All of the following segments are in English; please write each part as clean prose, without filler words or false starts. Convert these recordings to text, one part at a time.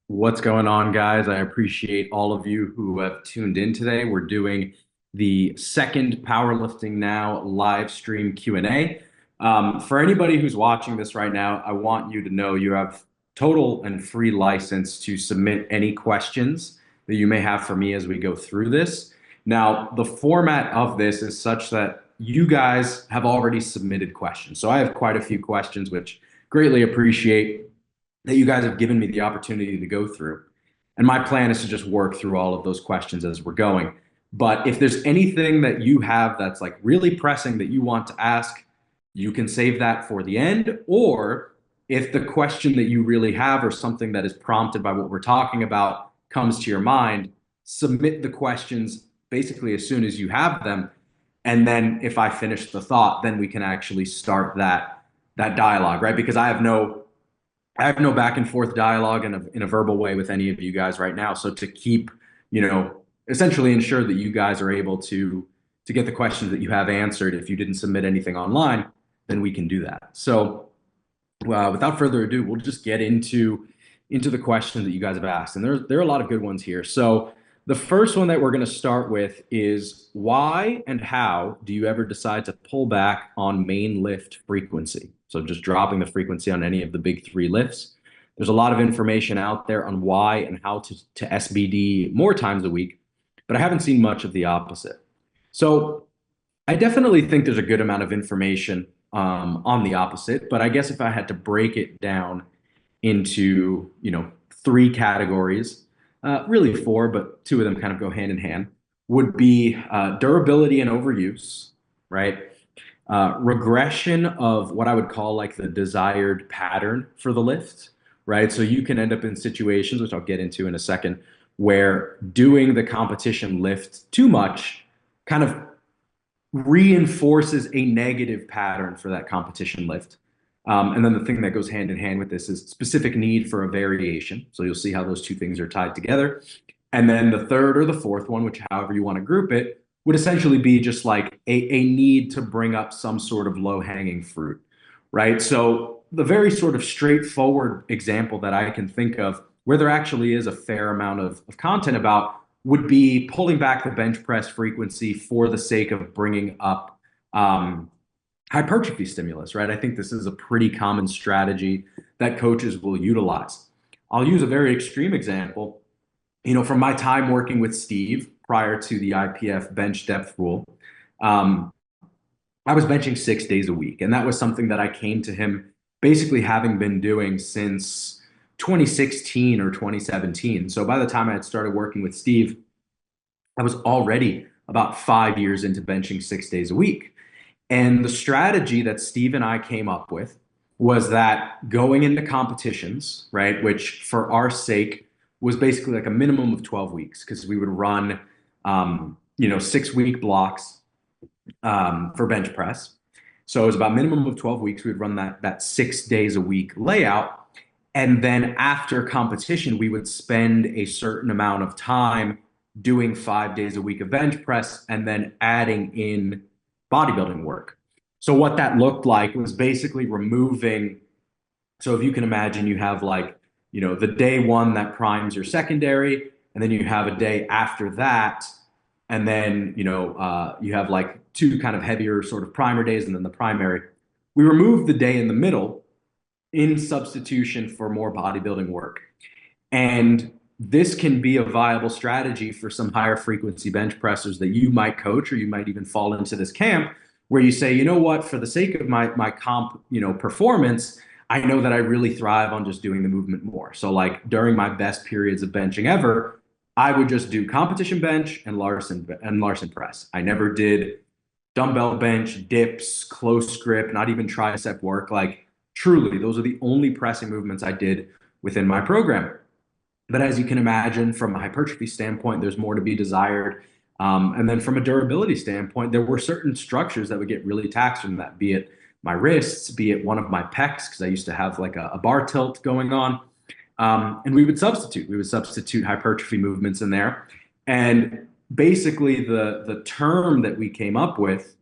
What's going on, guys? I appreciate all of you who have tuned in today. We're doing the second Powerlifting Now live stream Q&A. For anybody who's watching this right now, I want you to know you have total and free license to submit any questions that you may have for me as we go through this. Now, the format of this is such that you guys have already submitted questions. So I have quite a few questions, which greatly appreciate that you guys have given me the opportunity to go through. And my plan is to just work through all of those questions as we're going. But if there's anything that you have that's like really pressing that you want to ask, you can save that for the end. Or if the question that you really have or something that is prompted by what we're talking about comes to your mind, submit the questions basically as soon as you have them. And then if I finish the thought, then we can actually start that dialogue, right? Because I have no back and forth dialogue in a verbal way with any of you guys right now. So to keep, essentially ensure that you guys are able to get the questions that you have answered. If you didn't submit anything online, then we can do that. So without further ado, we'll just get into the questions that you guys have asked, and there are a lot of good ones here. So the first one that we're going to start with is why and how do you ever decide to pull back on main lift frequency? So just dropping the frequency on any of the big three lifts. There's a lot of information out there on why and how to SBD more times a week, but I haven't seen much of the opposite. So I definitely think there's a good amount of information on the opposite, but I guess if I had to break it down into three categories, really four, but two of them kind of go hand in hand, would be durability and overuse, right? Regression of what I would call like the desired pattern for the lift, right? So you can end up in situations, which I'll get into in a second, where doing the competition lift too much kind of reinforces a negative pattern for that competition lift. And then the thing that goes hand in hand with this is specific need for a variation. So you'll see how those two things are tied together. And then the third or the fourth one, which however you want to group it, would essentially be just like a need to bring up some sort of low-hanging fruit, right? So the very sort of straightforward example that I can think of where there actually is a fair amount of content about would be pulling back the bench press frequency for the sake of bringing up hypertrophy stimulus, right? I think this is a pretty common strategy that coaches will utilize. I'll use a very extreme example. From my time working with Steve prior to the IPF bench depth rule, um, I was benching 6 days a week. And that was something that I came to him basically having been doing since 2016 or 2017. So by the time I had started working with Steve, I was already about 5 years into benching 6 days a week. And the strategy that Steve and I came up with was that going into competitions, right, which for our sake was basically like a minimum of 12 weeks because we would run, 6 week blocks for bench press. So it was about minimum of 12 weeks. We'd run that 6 days a week layout. And then after competition, we would spend a certain amount of time doing 5 days a week of bench press and then adding in bodybuilding work. So what that looked like was basically removing. So if you can imagine, you have like, the day one that primes your secondary, and then you have a day after that, and then, you have like two kind of heavier sort of primer days, and then the primary. We removed the day in the middle in substitution for more bodybuilding work. And this can be a viable strategy for some higher frequency bench pressers that you might coach, or you might even fall into this camp where you say, you know what, for the sake of my comp, performance, I know that I really thrive on just doing the movement more. So like during my best periods of benching ever, I would just do competition bench and Larson press. I never did dumbbell bench, dips, close grip, not even tricep work. Like truly, those are the only pressing movements I did within my program. But as you can imagine, from a hypertrophy standpoint, there's more to be desired. And then from a durability standpoint, there were certain structures that would get really taxed from that, be it my wrists, be it one of my pecs, because I used to have like a bar tilt going on. And we would substitute hypertrophy movements in there. And basically the term that we came up with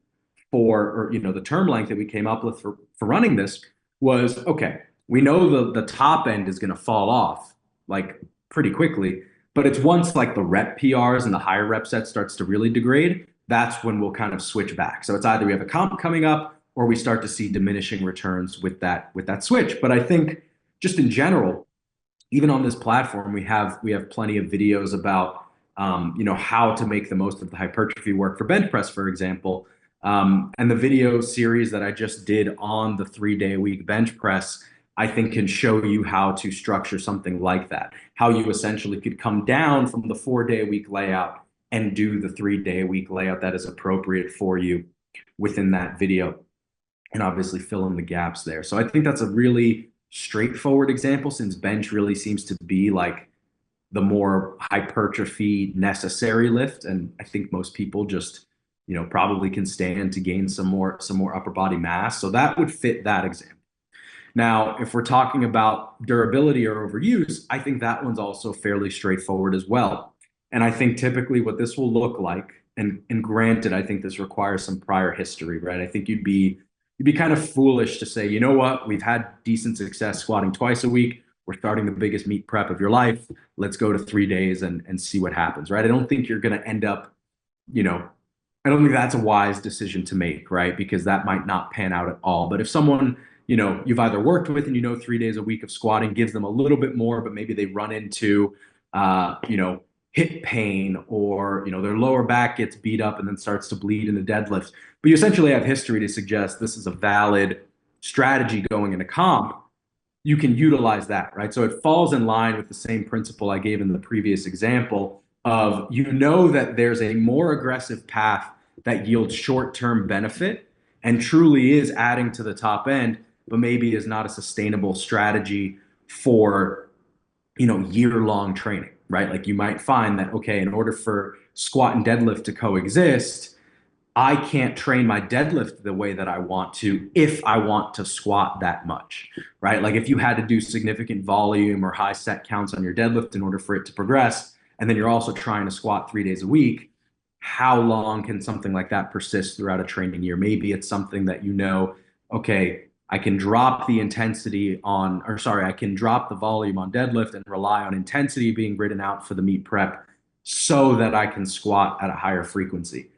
the term length that we came up with for running this was, okay, we know the top end is going to fall off like pretty quickly. But it's once like the rep PRs and the higher rep set starts to really degrade, that's when we'll kind of switch back. So it's either we have a comp coming up or we start to see diminishing returns with that switch. But I think just in general, even on this platform, we have plenty of videos about how to make the most of the hypertrophy work for bench press, for example. And the video series that I just did on the 3 day a week bench press, I think can show you how to structure something like that. How you essentially could come down from the 4 day a week layout and do the 3 day a week layout that is appropriate for you within that video, and obviously fill in the gaps there. So I think that's a really straightforward example, since bench really seems to be like the more hypertrophy necessary lift. And I think most people just, probably can stand to gain some more upper body mass. So that would fit that example. Now, if we're talking about durability or overuse, I think that one's also fairly straightforward as well. And I think typically what this will look like, and granted, I think this requires some prior history, right? I think you'd be kind of foolish to say, you know what, we've had decent success squatting twice a week. We're starting the biggest meet prep of your life. Let's go to 3 days and see what happens, right? I don't think you're going to end up, you know, I don't think that's a wise decision to make, right? Because that might not pan out at all. But if someone, you've either worked with and 3 days a week of squatting gives them a little bit more, but maybe they run into, hip pain, or, their lower back gets beat up and then starts to bleed in the deadlifts. But you essentially have history to suggest this is a valid strategy going into comp. You can utilize that, right? So it falls in line with the same principle I gave in the previous example of, that there's a more aggressive path that yields short-term benefit and truly is adding to the top end, but maybe is not a sustainable strategy for, year-long training, right? Like you might find that, okay, in order for squat and deadlift to coexist, I can't train my deadlift the way that I want to if I want to squat that much, right? Like if you had to do significant volume or high set counts on your deadlift in order for it to progress, and then you're also trying to squat 3 days a week, how long can something like that persist throughout a training year? Maybe it's something that okay, I can drop the intensity on, or sorry, I can drop the volume on deadlift and rely on intensity being written out for the meet prep so that I can squat at a higher frequency.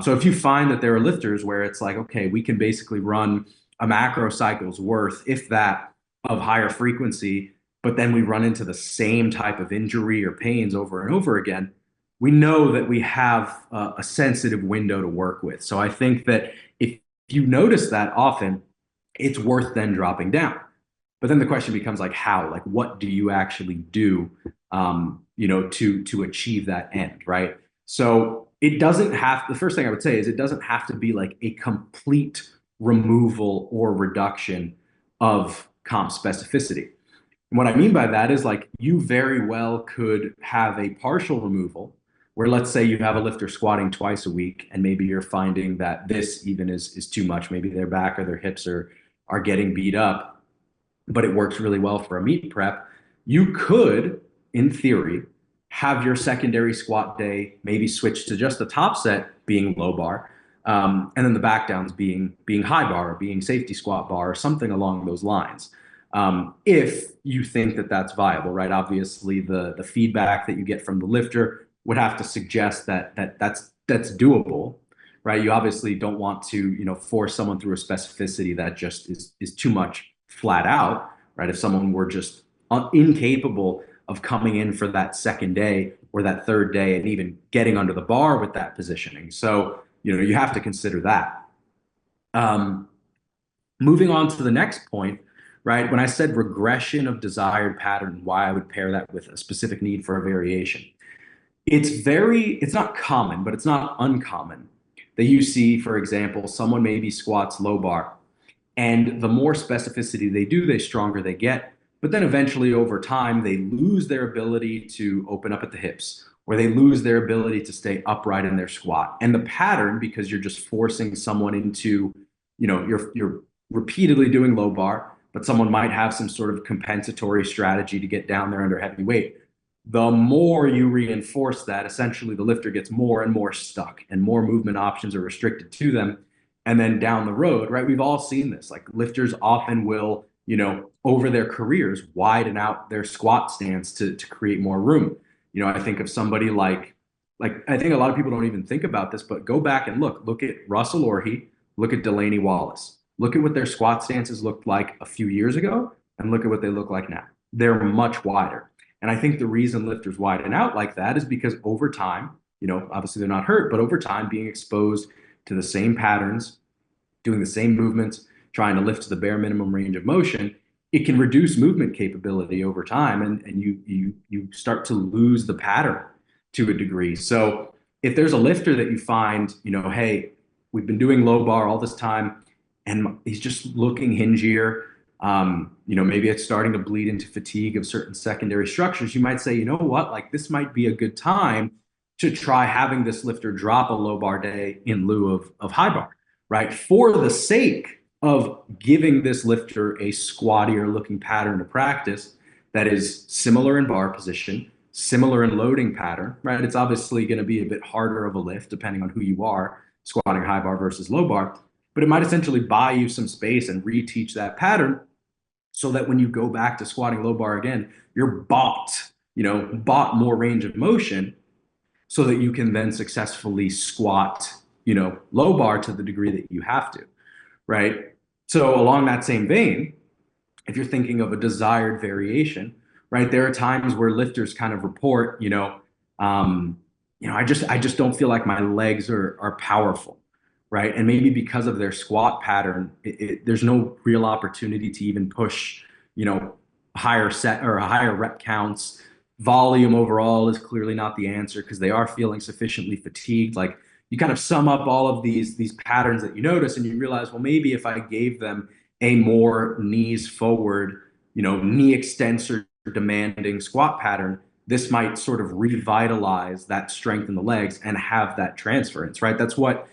So if you find that there are lifters where it's like, okay, we can basically run a macro cycle's worth, if that, of higher frequency, but then we run into the same type of injury or pains over and over again, we know that we have a sensitive window to work with. So I think that if you notice that often, it's worth then dropping down. But then the question becomes like, how? Like, what do you actually do, to achieve that end, right? So it doesn't have, the first thing I would say is it doesn't have to be like a complete removal or reduction of comp specificity. And what I mean by that is like you very well could have a partial removal where, let's say you have a lifter squatting twice a week and maybe you're finding that this even is too much. Maybe their back or their hips are getting beat up, but it works really well for a meet prep. You could, in theory, have your secondary squat day maybe switch to just the top set being low bar, and then the back downs being high bar or being safety squat bar or something along those lines. If you think that that's viable, right? Obviously, the feedback that you get from the lifter would have to suggest that's doable, right? You obviously don't want to force someone through a specificity that just is too much flat out, right? If someone were just incapable of coming in for that second day or that third day and even getting under the bar with that positioning. So, you have to consider that. Moving on to the next point, right? When I said regression of desired pattern, why I would pair that with a specific need for a variation. It's not common, but it's not uncommon that you see, for example, someone maybe squats low bar, and the more specificity they do, the stronger they get. But then eventually over time, they lose their ability to open up at the hips, or they lose their ability to stay upright in their squat. And the pattern, because you're just forcing someone into, you're repeatedly doing low bar, but someone might have some sort of compensatory strategy to get down there under heavy weight. The more you reinforce that, essentially the lifter gets more and more stuck and more movement options are restricted to them. And then down the road, right, we've all seen this, like lifters often will, over their careers widen out their squat stance to create more room. I think of somebody like I think a lot of people don't even think about this, but go back and look at Russell Orhey, look at Delaney Wallace, look at what their squat stances looked like a few years ago, and look at what they look like now. They're much wider. And I think the reason lifters widen out like that is because over time, obviously they're not hurt, but over time being exposed to the same patterns, doing the same movements, trying to lift to the bare minimum range of motion, it can reduce movement capability over time, and you start to lose the pattern to a degree. So if there's a lifter that you find, hey, we've been doing low bar all this time, and he's just looking hingier. Maybe it's starting to bleed into fatigue of certain secondary structures. You might say, you know what, like this might be a good time to try having this lifter drop a low bar day in lieu of high bar, right? For the sake of giving this lifter a squattier looking pattern to practice that is similar in bar position, similar in loading pattern, right? It's obviously going to be a bit harder of a lift depending on who you are, squatting high bar versus low bar, but it might essentially buy you some space and reteach that pattern so that when you go back to squatting low bar again, you're bought more range of motion so that you can then successfully squat, low bar to the degree that you have to, right? So along that same vein, if you're thinking of a desired variation, right, there are times where lifters kind of report, I just don't feel like my legs are powerful, right? And maybe because of their squat pattern, there's no real opportunity to even push, higher set or higher rep counts. Volume overall is clearly not the answer because they are feeling sufficiently fatigued. Like you kind of sum up all of these patterns that you notice and you realize, well, maybe if I gave them a more knees forward, knee extensor demanding squat pattern, this might sort of revitalize that strength in the legs and have that transference, right? That's what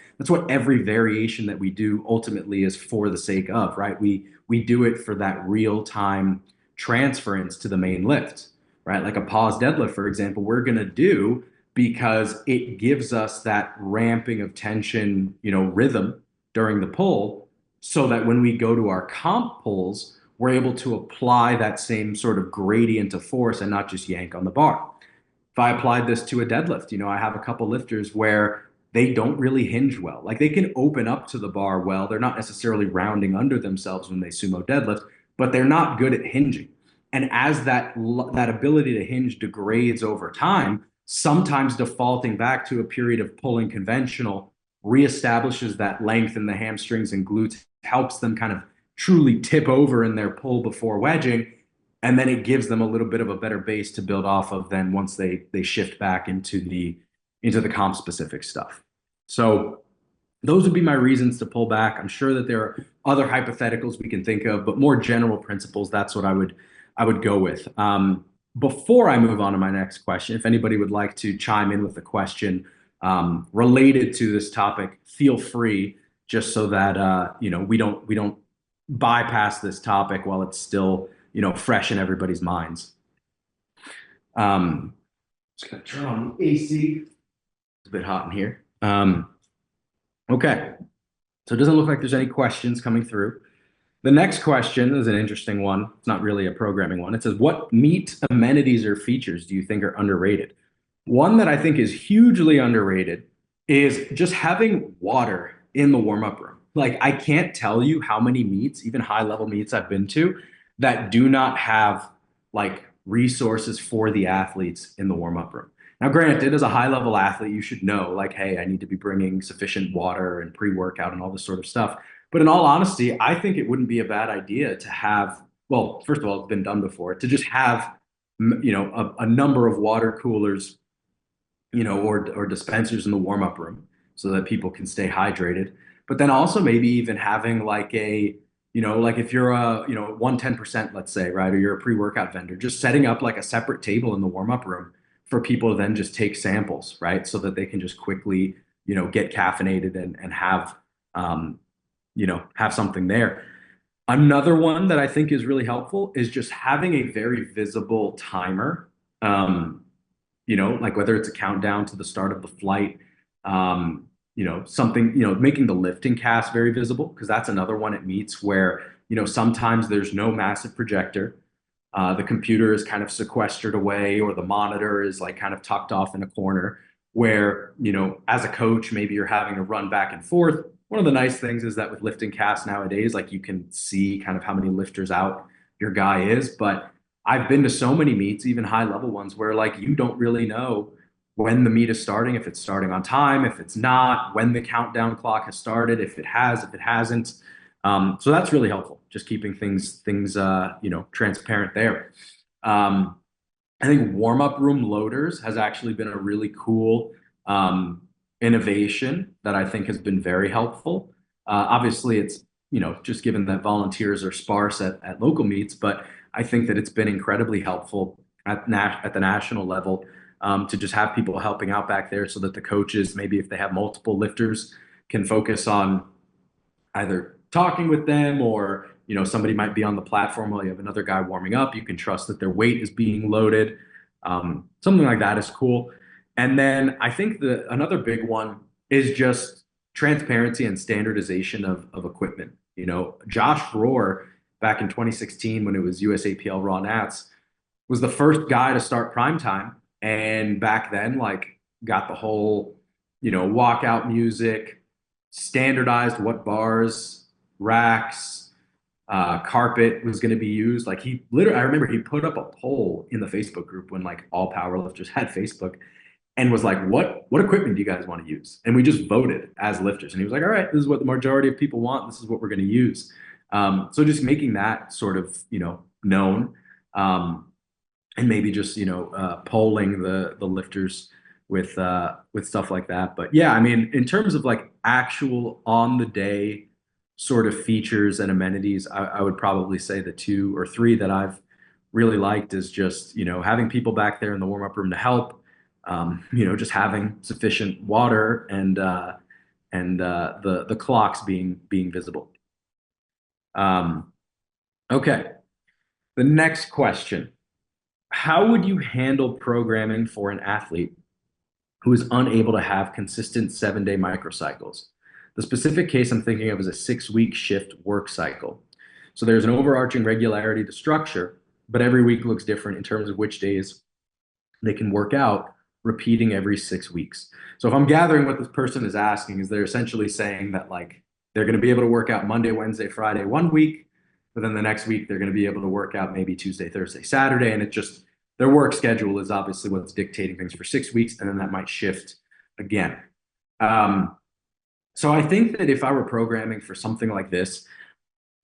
every variation that we do ultimately is for the sake of, right? We do it for that real time transference to the main lift, right? Like a pause deadlift, for example, we're going to do because it gives us that ramping of tension, rhythm during the pull so that when we go to our comp pulls, we're able to apply that same sort of gradient of force and not just yank on the bar. If I applied this to a deadlift, I have a couple lifters where they don't really hinge well. Like they can open up to the bar well. They're not necessarily rounding under themselves when they sumo deadlift, but they're not good at hinging. And as that ability to hinge degrades over time, sometimes defaulting back to a period of pulling conventional reestablishes that length in the hamstrings and glutes, helps them kind of truly tip over in their pull before wedging. And then it gives them a little bit of a better base to build off of then once they shift back into the comp specific stuff. So those would be my reasons to pull back. I'm sure that there are other hypotheticals we can think of, but more general principles, that's what I would go with. Before I move on to my next question, if anybody would like to chime in with a question related to this topic, feel free, just so that we don't bypass this topic while it's still fresh in everybody's minds. Just gonna turn on the AC. It's a bit hot in here. Okay, so it doesn't look like there's any questions coming through. The next question is an interesting one. It's not really a programming one. It says, what meet amenities or features do you think are underrated? One that I think is hugely underrated is just having water in the warm-up room. Like I can't tell you how many meets, even high-level meets I've been to, that do not have like resources for the athletes in the warm-up room. Now, granted, as a high-level athlete, you should know, like, hey, I need to be bringing sufficient water and pre-workout and all this sort of stuff. But in all honesty, I think it wouldn't be a bad idea to have, well, first of all, it's been done before, to just have, a number of water coolers, or dispensers in the warm-up room so that people can stay hydrated. But then also maybe even having like like if you're a, 110%, let's say, right, or you're a pre-workout vendor, just setting up like a separate table in the warm-up room for people to then just take samples, right? So that they can just quickly, get caffeinated and have, have something there. Another one that I think is really helpful is just having a very visible timer, like whether it's a countdown to the start of the flight, something, making the lifting cast very visible, because that's another one at meets where sometimes there's no massive projector. The computer is kind of sequestered away, or the monitor is like kind of tucked off in a corner where, as a coach, maybe you're having to run back and forth. One of the nice things is that with lifting cast nowadays, like you can see kind of how many lifters out your guy is. But I've been to so many meets, even high level ones, where like you don't really know when the meet is starting, if it's starting on time, if it's not, when the countdown clock has started, if it has, if it hasn't. So that's really helpful, just keeping things transparent there. Um, I think warm up room loaders has actually been a really cool innovation that I think has been very helpful. Obviously, it's just given that volunteers are sparse at local meets, but I think that it's been incredibly helpful at the national level to just have people helping out back there, so that the coaches, maybe if they have multiple lifters, can focus on either talking with them, or somebody might be on the platform while you have another guy warming up. You can trust that their weight is being loaded. Something like that is cool. And then I think another big one is just transparency and standardization of equipment. Josh Rohr back in 2016, when it was USAPL Raw Nats, was the first guy to start prime time. And back then, like, got the whole, walkout music, standardized what bars, racks, carpet was going to be used. Like he literally, I remember he put up a poll in the Facebook group when like all powerlifters had Facebook, and was like, what equipment do you guys want to use? And we just voted as lifters. And he was like, all right, this is what the majority of people want. This is what we're going to use. So just making that sort of, known, and maybe just, polling the lifters with stuff like that. But yeah, I mean, in terms of like actual on the day sort of features and amenities, I would probably say the two or three that I've really liked is just, having people back there in the warm-up room to help, just having sufficient water, and the clocks being visible. Okay. The next question. How would you handle programming for an athlete who is unable to have consistent 7-day microcycles? The specific case I'm thinking of is a 6-week shift work cycle. So there's an overarching regularity to structure, but every week looks different in terms of which days they can work out, repeating every 6 weeks. So if I'm gathering what this person is asking, is they're essentially saying that like they're going to be able to work out Monday, Wednesday, Friday, one week, but then the next week they're going to be able to work out maybe Tuesday, Thursday, Saturday, and it just their work schedule is obviously what's dictating things for 6 weeks, and then that might shift again. So I think that if I were programming for something like this,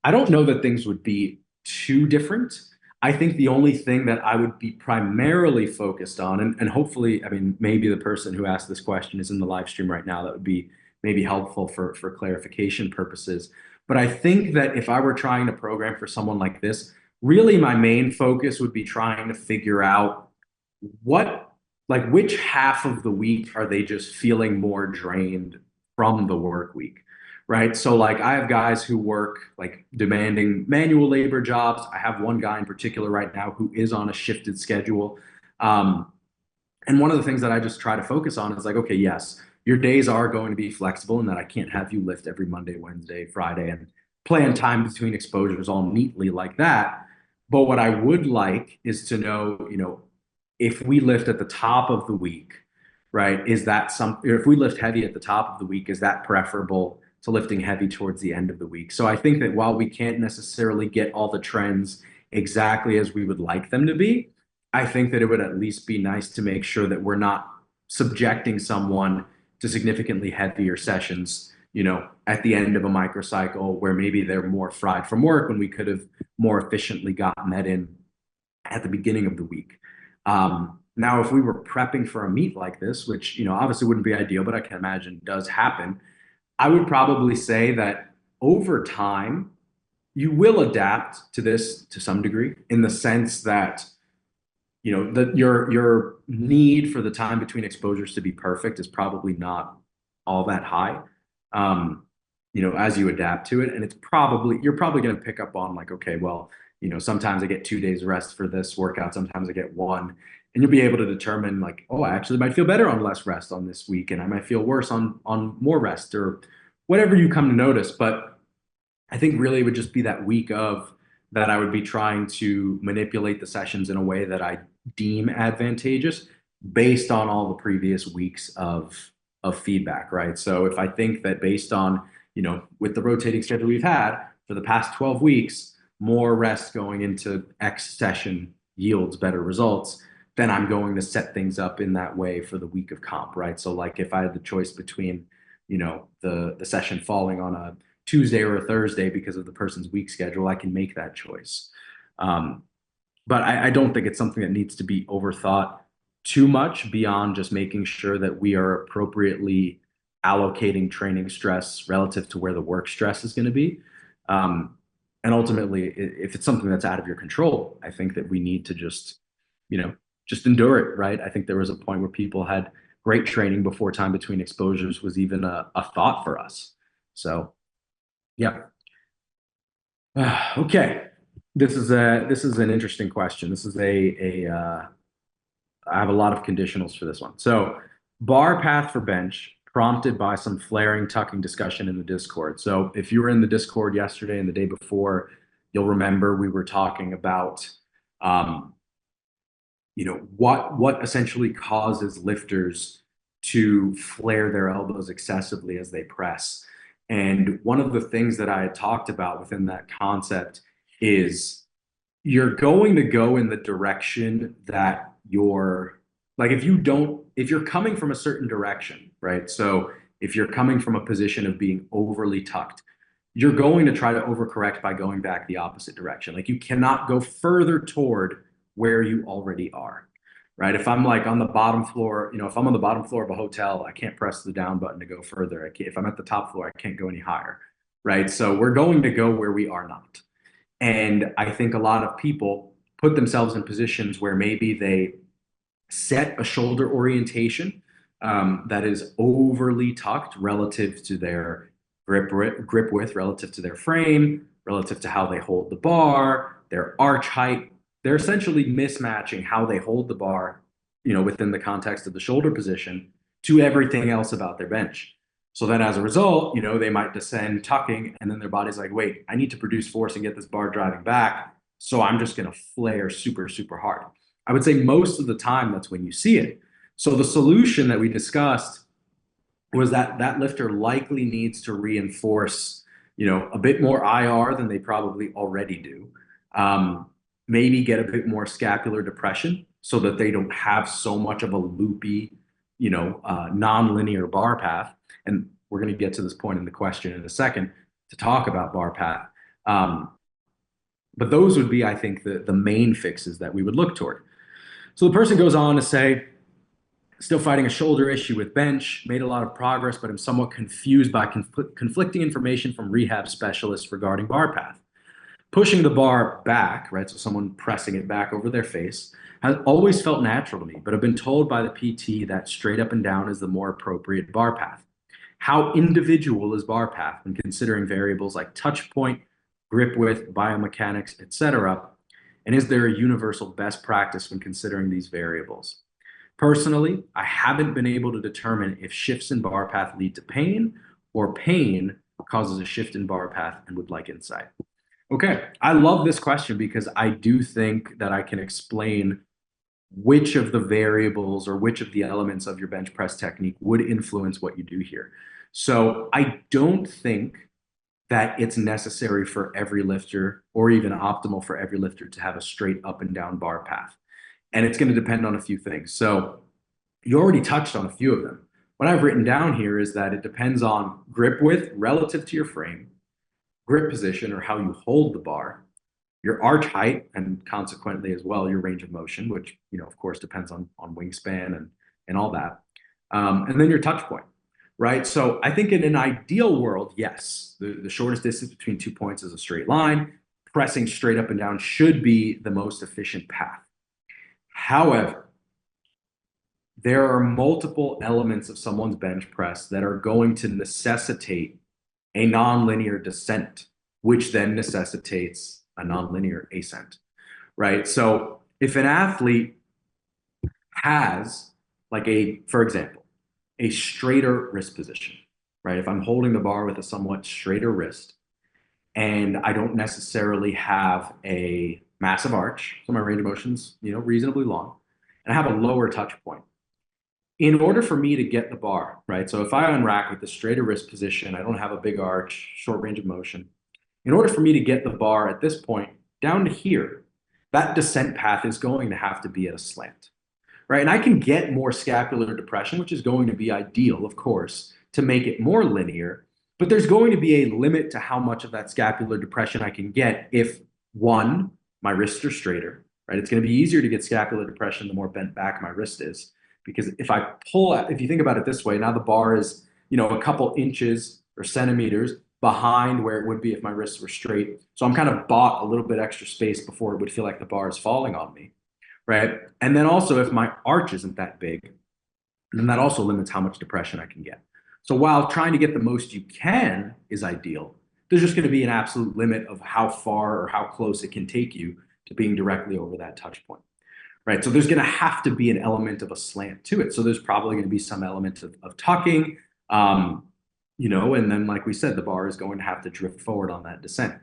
I don't know that things would be too different. I think the only thing that I would be primarily focused on, and hopefully, I mean, maybe the person who asked this question is in the live stream right now, that would be maybe helpful for clarification purposes. But I think that if I were trying to program for someone like this, really my main focus would be trying to figure out which half of the week are they just feeling more drained from the work week, right? So like I have guys who work like demanding manual labor jobs. I have one guy in particular right now who is on a shifted schedule. And one of the things that I just try to focus on is like, okay, yes, your days are going to be flexible, and that I can't have you lift every Monday, Wednesday, Friday, and plan time between exposures all neatly like that. But what I would like is to know, if we lift at the top of the week, right, if we lift heavy at the top of the week, is that preferable to lifting heavy towards the end of the week? So I think that while we can't necessarily get all the trends exactly as we would like them to be, I think that it would at least be nice to make sure that we're not subjecting someone to significantly heavier sessions, at the end of a microcycle where maybe they're more fried from work, when we could have more efficiently gotten that in at the beginning of the week. Now, if we were prepping for a meet like this, which, obviously wouldn't be ideal, but I can imagine does happen, I would probably say that over time, you will adapt to this to some degree, in the sense that, your need for the time between exposures to be perfect is probably not all that high, as you adapt to it. And you're probably going to pick up on like, okay, well, sometimes I get 2 days rest for this workout, sometimes I get one. And you'll be able to determine like, oh, I actually might feel better on less rest on this week, and I might feel worse on more rest, or whatever you come to notice. But I think really it would just be that week of that I would be trying to manipulate the sessions in a way that I deem advantageous based on all the previous weeks of feedback, right? So if I think that based on, with the rotating schedule we've had for the past 12 weeks, more rest going into X session yields better results, then I'm going to set things up in that way for the week of comp, right? So like if I had the choice between, the session falling on a Tuesday or a Thursday because of the person's week schedule, I can make that choice. But I don't think it's something that needs to be overthought too much beyond just making sure that we are appropriately allocating training stress relative to where the work stress is going to be. And ultimately, if it's something that's out of your control, I think that we need to just endure it, right? I think there was a point where people had great training before time between exposures was even a thought for us. So, yeah. Okay. This is an interesting question. This is I have a lot of conditionals for this one. So, bar path for bench prompted by some flaring tucking discussion in the Discord. So, if you were in the Discord yesterday and the day before, you'll remember we were talking about, um, what essentially causes lifters to flare their elbows excessively as they press. And one of the things that I had talked about within that concept is you're going to go in the direction that you're like if you're coming from a certain direction, right? So if you're coming from a position of being overly tucked, you're going to try to overcorrect by going back the opposite direction. Like you cannot go further toward where you already are, right? If I'm like on the bottom floor, if I'm on the bottom floor of a hotel, I can't press the down button to go further. If I'm at the top floor, I can't go any higher, right? So we're going to go where we are not. And I think a lot of people put themselves in positions where maybe they set a shoulder orientation that is overly tucked relative to their grip width, relative to their frame, relative to how they hold the bar, their arch height. They're essentially mismatching how they hold the bar, within the context of the shoulder position to everything else about their bench. So then as a result, they might descend tucking and then their body's like, wait, I need to produce force and get this bar driving back. So I'm just going to flare super, super hard. I would say most of the time that's when you see it. So the solution that we discussed was that that lifter likely needs to reinforce, a bit more IR than they probably already do. Maybe get a bit more scapular depression so that they don't have so much of a loopy, non-linear bar path. And we're going to get to this point in the question in a second to talk about bar path. But those would be, I think, the main fixes that we would look toward. So the person goes on to say, still fighting a shoulder issue with bench, made a lot of progress, but I'm somewhat confused by conflicting information from rehab specialists regarding bar path. Pushing the bar back, right? So someone pressing it back over their face has always felt natural to me, but I've been told by the PT that straight up and down is the more appropriate bar path. How individual is bar path when considering variables like touch point, grip width, biomechanics, etc.? And is there a universal best practice when considering these variables? Personally, I haven't been able to determine if shifts in bar path lead to pain or pain causes a shift in bar path and would like insight. Okay, I love this question because I do think that I can explain which of the variables or which of the elements of your bench press technique would influence what you do here. So I don't think that it's necessary for every lifter or even optimal for every lifter to have a straight up and down bar path. And it's going to depend on a few things. So you already touched on a few of them. What I've written down here is that it depends on grip width relative to your frame, grip position or how you hold the bar, your arch height, and consequently as well your range of motion, which of course depends on wingspan and all that, and then your touch point, right? So I think in an ideal world, yes, the shortest distance between 2 points is a straight line. Pressing straight up and down should be the most efficient path. However, there are multiple elements of someone's bench press that are going to necessitate a nonlinear descent, which then necessitates a nonlinear ascent, right? So if an athlete has for example, a straighter wrist position, right? If I'm holding the bar with a somewhat straighter wrist, and I don't necessarily have a massive arch, so my range of motion's, reasonably long, and I have a lower touch point. In order for me to get the bar, right? So if I unrack with the straighter wrist position, I don't have a big arch, short range of motion. In order for me to get the bar at this point down to here, that descent path is going to have to be at a slant, right? And I can get more scapular depression, which is going to be ideal, of course, to make it more linear. But there's going to be a limit to how much of that scapular depression I can get if, one, my wrists are straighter, right? It's going to be easier to get scapular depression the more bent back my wrist is. Because if you think about it this way, now the bar is, a couple inches or centimeters behind where it would be if my wrists were straight. So I'm kind of bought a little bit extra space before it would feel like the bar is falling on me, right? And then also if my arch isn't that big, then that also limits how much depression I can get. So while trying to get the most you can is ideal, there's just going to be an absolute limit of how far or how close it can take you to being directly over that touch point. Right. So there's going to have to be an element of a slant to it. So there's probably going to be some element of tucking, and then, like we said, the bar is going to have to drift forward on that descent.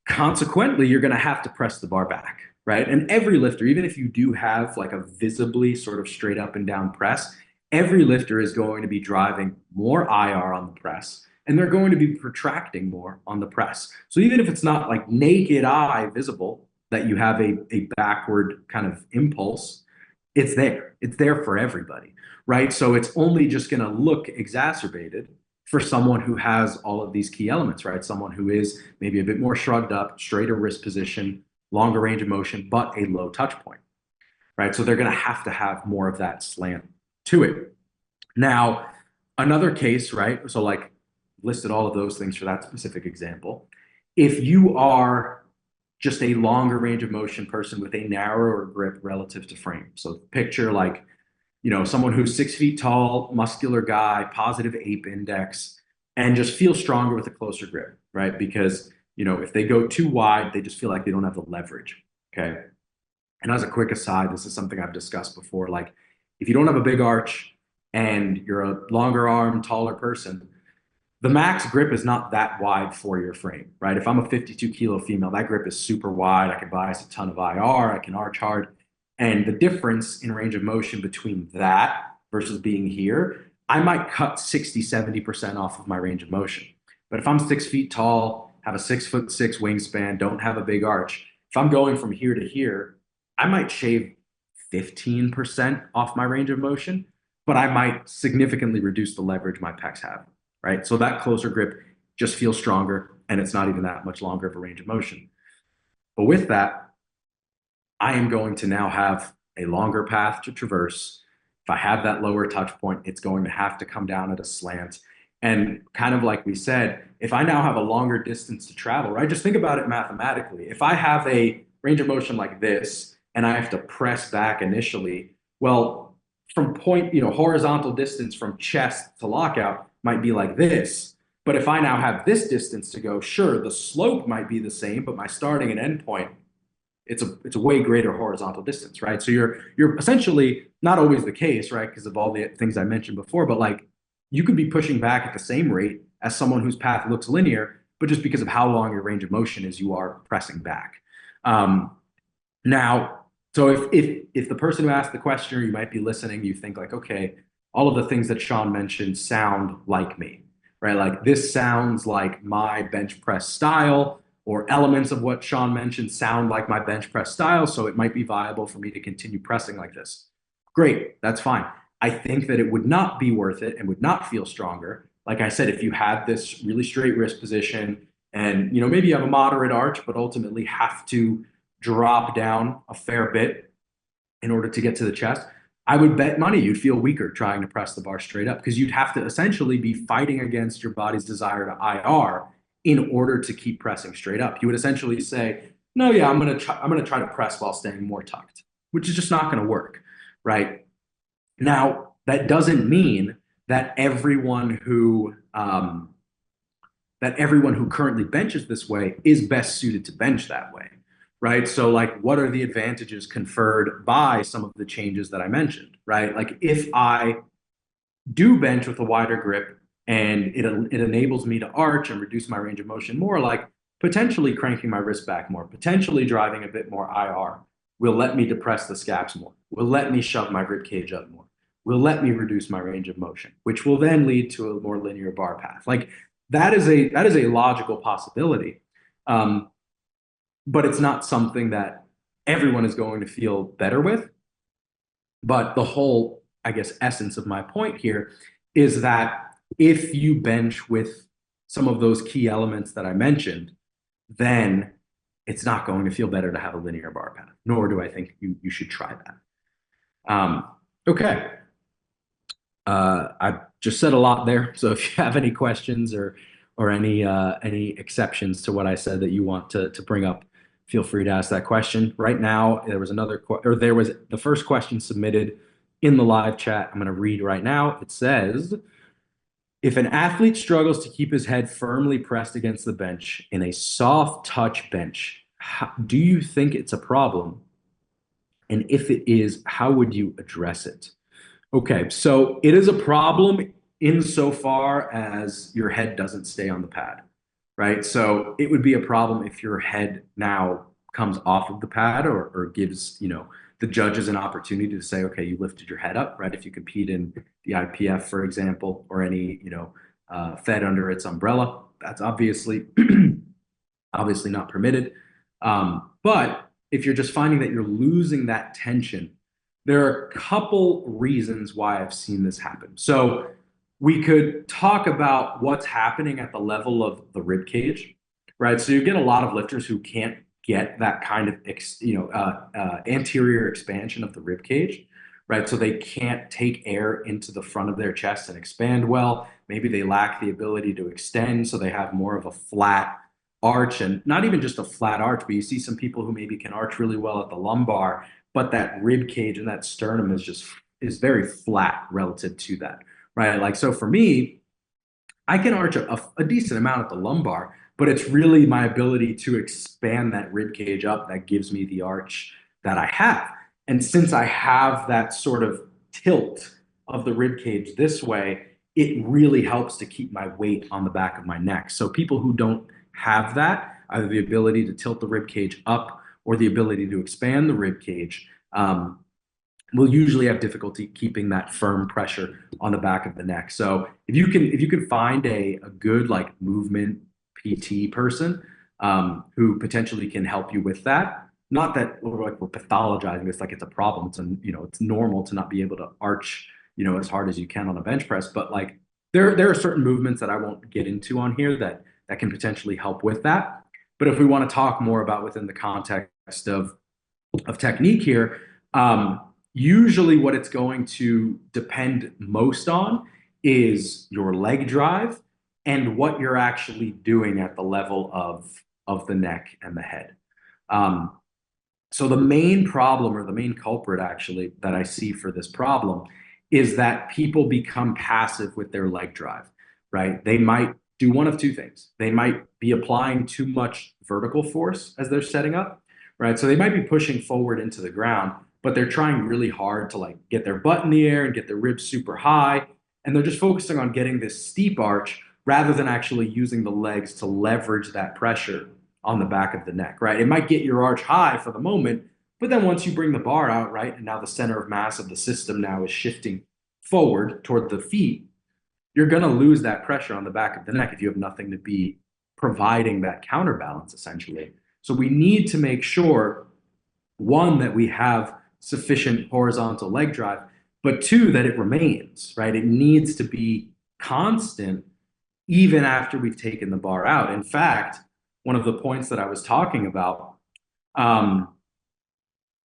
Consequently, you're going to have to press the bar back. Right. And every lifter, even if you do have like a visibly sort of straight up and down press, every lifter is going to be driving more IR on the press and they're going to be protracting more on the press. So even if it's not like naked eye visible, that you have a backward kind of impulse, it's there. It's there for everybody, right? So it's only just going to look exacerbated for someone who has all of these key elements, right? Someone who is maybe a bit more shrugged up, straighter wrist position, longer range of motion, but a low touch point, right? So they're going to have more of that slant to it. Now, another case, right? So like listed all of those things for that specific example. If you are just a longer range of motion person with a narrower grip relative to frame. So picture like, someone who's 6 feet tall, muscular guy, positive ape index, and just feel stronger with a closer grip, right? Because, if they go too wide, they just feel like they don't have the leverage. Okay. And as a quick aside, this is something I've discussed before. Like if you don't have a big arch and you're a longer arm, taller person, the max grip is not that wide for your frame, right? If I'm a 52 kilo female, that grip is super wide. I can bias a ton of IR, I can arch hard. And the difference in range of motion between that versus being here, I might cut 60, 70% off of my range of motion. But if I'm 6 feet tall, have a 6'6" wingspan, don't have a big arch, if I'm going from here to here, I might shave 15% off my range of motion, but I might significantly reduce the leverage my pecs have. Right? So that closer grip just feels stronger and it's not even that much longer of a range of motion. But with that, I am going to now have a longer path to traverse. If I have that lower touch point, it's going to have to come down at a slant. And kind of like we said, if I now have a longer distance to travel, right? Just think about it mathematically. If I have a range of motion like this and I have to press back initially, well, from horizontal distance from chest to lockout, might be like this. But if I now have this distance to go, sure, the slope might be the same, but my starting and end point, it's a way greater horizontal distance, right? So you're essentially not always the case, right? Because of all the things I mentioned before, but like you could be pushing back at the same rate as someone whose path looks linear, but just because of how long your range of motion is, you are pressing back. Now, so if the person who asked the question, or you might be listening, you think like, okay, all of the things that Sean mentioned sound like me, right? Like this sounds like my bench press style, or elements of what Sean mentioned sound like my bench press style. So it might be viable for me to continue pressing like this. Great, that's fine. I think that it would not be worth it and would not feel stronger. Like I said, if you had this really straight wrist position and, maybe you have a moderate arch, but ultimately have to drop down a fair bit in order to get to the chest, I would bet money you'd feel weaker trying to press the bar straight up because you'd have to essentially be fighting against your body's desire to IR in order to keep pressing straight up. You would essentially say, no, yeah, I'm gonna try to press while staying more tucked, which is just not gonna work, right? Now, that doesn't mean that everyone who currently benches this way is best suited to bench that way. Right. So like, what are the advantages conferred by some of the changes that I mentioned, right? Like if I do bench with a wider grip and it enables me to arch and reduce my range of motion more, like potentially cranking my wrist back more, potentially driving a bit more IR will let me depress the scaps more, will let me shove my rib cage up more, will let me reduce my range of motion, which will then lead to a more linear bar path. Like that is a logical possibility. Um, but it's not something that everyone is going to feel better with. But the whole, I guess, essence of my point here is that if you bench with some of those key elements that I mentioned, then it's not going to feel better to have a linear bar path, nor do I think you should try that. Okay. I just said a lot there. So if you have any questions or any exceptions to what I said that you want to bring up, feel free to ask that question. Right now, there was the first question submitted in the live chat. I'm going to read right now. It says, if an athlete struggles to keep his head firmly pressed against the bench in a soft touch bench, do you think it's a problem? And if it is, how would you address it? Okay, so it is a problem insofar as your head doesn't stay on the pad, right? So it would be a problem if your head now comes off of the pad or gives, the judges an opportunity to say, okay, you lifted your head up, right? If you compete in the IPF, for example, or any, fed under its umbrella, that's obviously obviously not permitted. But if you're just finding that you're losing that tension, there are a couple reasons why I've seen this happen. So we could talk about what's happening at the level of the rib cage, right? So you get a lot of lifters who can't get that kind of anterior expansion of the rib cage, right? So they can't take air into the front of their chest and expand well. Maybe they lack the ability to extend, so they have more of a flat arch, and not even just a flat arch, but you see some people who maybe can arch really well at the lumbar, but that rib cage and that sternum is very flat relative to that, right? Like, so for me, I can arch a decent amount at the lumbar, but it's really my ability to expand that rib cage up that gives me the arch that I have. And since I have that sort of tilt of the rib cage this way, it really helps to keep my weight on the back of my neck. So people who don't have that, either the ability to tilt the rib cage up or the ability to expand the rib cage, will usually have difficulty keeping that firm pressure on the back of the neck. So if you can find a good like movement PT person who potentially can help you with that, not that we're pathologizing this like it's a problem. It's normal to not be able to arch as hard as you can on a bench press, but like there are certain movements that I won't get into on here that can potentially help with that. But if we want to talk more about within the context of technique here, usually what it's going to depend most on is your leg drive and what you're actually doing at the level of the neck and the head. So the main problem, or the main culprit actually that I see for this problem, is that people become passive with their leg drive, right? They might do one of two things. They might be applying too much vertical force as they're setting up, right? So they might be pushing forward into the ground, but they're trying really hard to like get their butt in the air and get their ribs super high. And they're just focusing on getting this steep arch rather than actually using the legs to leverage that pressure on the back of the neck, right? It might get your arch high for the moment, but then once you bring the bar out, right, and now the center of mass of the system now is shifting forward toward the feet, you're going to lose that pressure on the back of the neck if you have nothing to be providing that counterbalance, essentially. So we need to make sure, one, that we have sufficient horizontal leg drive, but two, that it remains, right? It needs to be constant even after we've taken the bar out. In fact, one of the points that I was talking about, one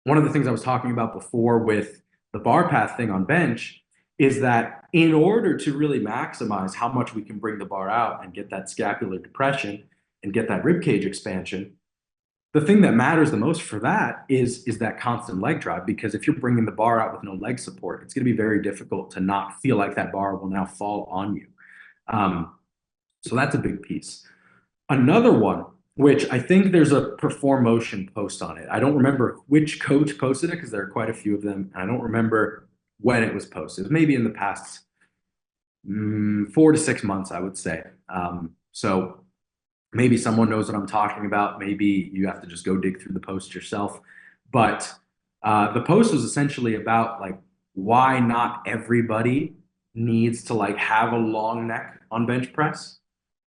of the things I was talking about before with the bar path thing on bench is that in order to really maximize how much we can bring the bar out and get that scapular depression and get that rib cage expansion, the thing that matters the most for that is that constant leg drive. Because if you're bringing the bar out with no leg support, it's going to be very difficult to not feel like that bar will now fall on you. So that's a big piece. Another one, which I think there's a Perform Motion post on it. I don't remember which coach posted it because there are quite a few of them. And I don't remember when it was posted. It was maybe in the past 4 to 6 months, I would say. So Maybe someone knows what I'm talking about. Maybe you have to just go dig through the post yourself. But the post was essentially about like why not everybody needs to like have a long neck on bench press,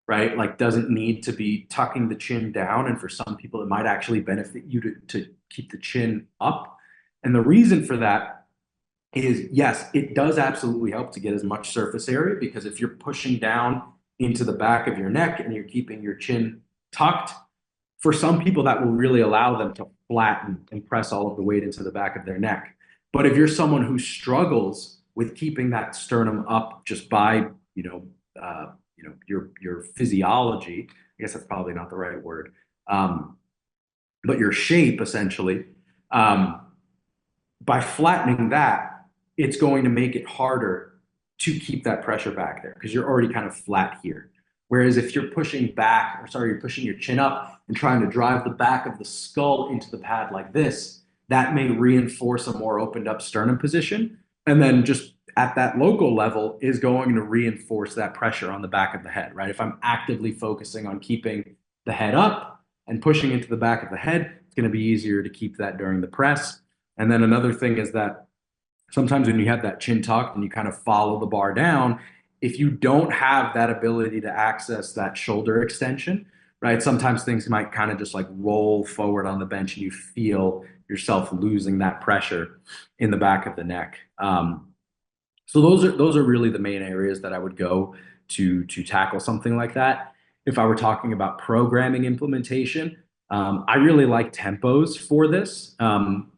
right? Like doesn't need to be tucking the chin down. And for some people, it might actually benefit you to keep the chin up. And the reason for that is yes, it does absolutely help to get as much surface area because if you're pushing down into the back of your neck and you're keeping your chin tucked, for some people that will really allow them to flatten and press all of the weight into the back of their neck. But if you're someone who struggles with keeping that sternum up just by, your physiology, I guess that's probably not the right word, but your shape essentially, um, by flattening that, it's going to make it harder to keep that pressure back there because you're already kind of flat here. Whereas if you're pushing back, or sorry, you're pushing your chin up and trying to drive the back of the skull into the pad like this, that may reinforce a more opened up sternum position. And then just at that local level is going to reinforce that pressure on the back of the head, right? If I'm actively focusing on keeping the head up and pushing into the back of the head, it's going to be easier to keep that during the press. And then another thing is that sometimes when you have that chin tucked and you kind of follow the bar down, if you don't have that ability to access that shoulder extension, right? Sometimes things might kind of just like roll forward on the bench and you feel yourself losing that pressure in the back of the neck. So those are really the main areas that I would go to tackle something like that. If I were talking about programming implementation, I really like tempos for this,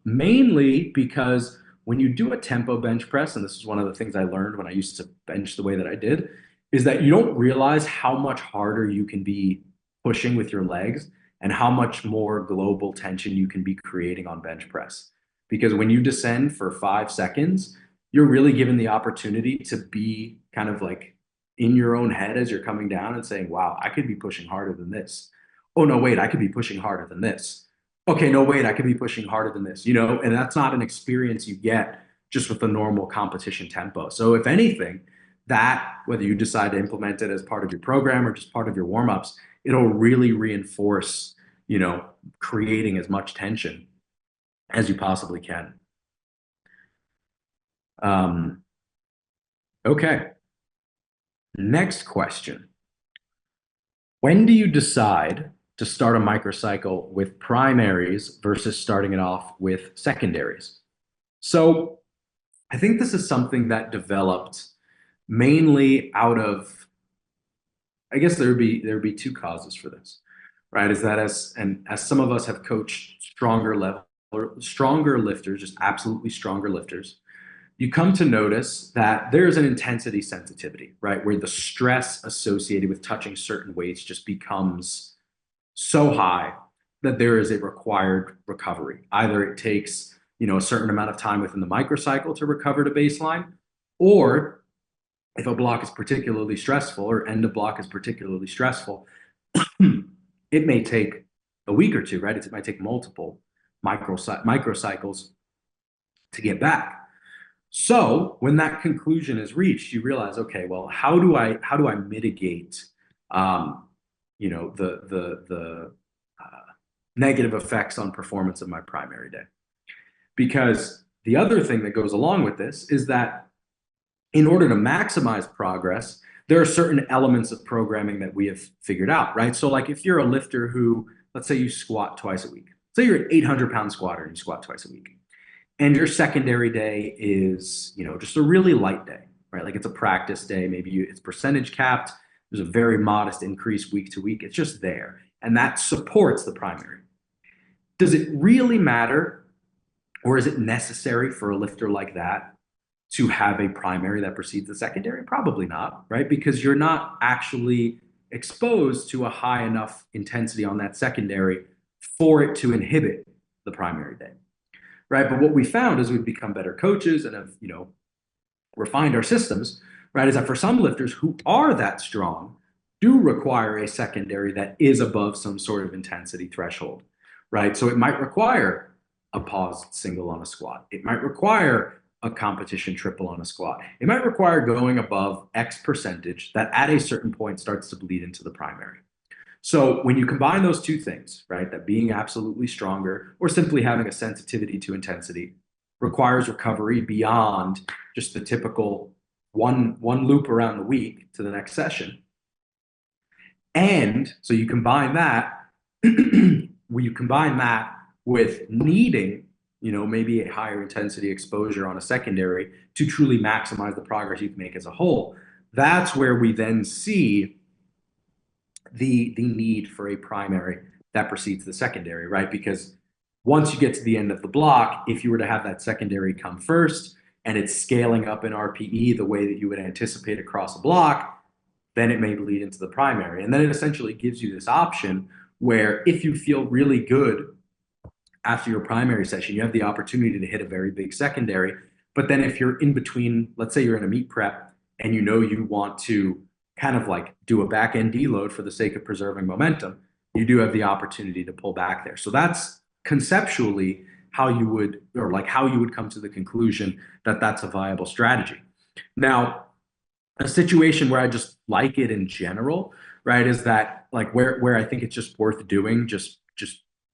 mainly because when you do a tempo bench press, and this is one of the things I learned when I used to bench the way that I did, is that you don't realize how much harder you can be pushing with your legs and how much more global tension you can be creating on bench press. Because when you descend for 5 seconds, you're really given the opportunity to be kind of like in your own head as you're coming down and saying, wow, I could be pushing harder than this. Oh, no, wait, I could be pushing harder than this. Okay, no, wait, I could be pushing harder than this, and that's not an experience you get just with the normal competition tempo. So if anything, that, whether you decide to implement it as part of your program or just part of your warm-ups, it'll really reinforce, creating as much tension as you possibly can. Okay, next question. When do you decide to start a microcycle with primaries versus starting it off with secondaries? So I think this is something that developed mainly out of, I guess there would be two causes for this, right? Is that as some of us have coached stronger level or stronger lifters, just absolutely stronger lifters, you come to notice that there's an intensity sensitivity, right? Where the stress associated with touching certain weights just becomes so high that there is a required recovery. Either it takes, a certain amount of time within the microcycle to recover to baseline, or if a block is particularly stressful or end of block is particularly stressful, it may take a week or two, right? It might take multiple microcycles to get back. So when that conclusion is reached, you realize, okay, well, how do I mitigate, the negative effects on performance of my primary day? Because the other thing that goes along with this is that in order to maximize progress, there are certain elements of programming that we have figured out, right? So like if you're a lifter who, let's say you squat twice a week, say you're an 800-pound squatter and you squat twice a week, and your secondary day is, just a really light day, right? Like it's a practice day, maybe it's percentage capped, there's a very modest increase week to week, it's just there, and that supports the primary. Does it really matter, or is it necessary for a lifter like that to have a primary that precedes the secondary? Probably not, right? Because you're not actually exposed to a high enough intensity on that secondary for it to inhibit the primary day, right? But what we found as we've become better coaches and have, refined our systems, right, is that for some lifters who are that strong, do require a secondary that is above some sort of intensity threshold, right? So it might require a paused single on a squat. It might require a competition triple on a squat. It might require going above X percentage that at a certain point starts to bleed into the primary. So when you combine those two things, right, that being absolutely stronger or simply having a sensitivity to intensity requires recovery beyond just the typical one loop around the week to the next session. And so you combine that, when you combine that with needing, maybe a higher intensity exposure on a secondary to truly maximize the progress you can make as a whole, that's where we then see the need for a primary that precedes the secondary, right? Because once you get to the end of the block, if you were to have that secondary come first and it's scaling up in RPE the way that you would anticipate across a block, then it may bleed into the primary. And then it essentially gives you this option where if you feel really good after your primary session, you have the opportunity to hit a very big secondary. But then if you're in between, let's say you're in a meet prep and you want to kind of like do a back end deload for the sake of preserving momentum, you do have the opportunity to pull back there. So that's conceptually how you would, or like how you would come to the conclusion that that's a viable strategy. Now, a situation where I just like it in general, right, is that like where I think it's just worth doing just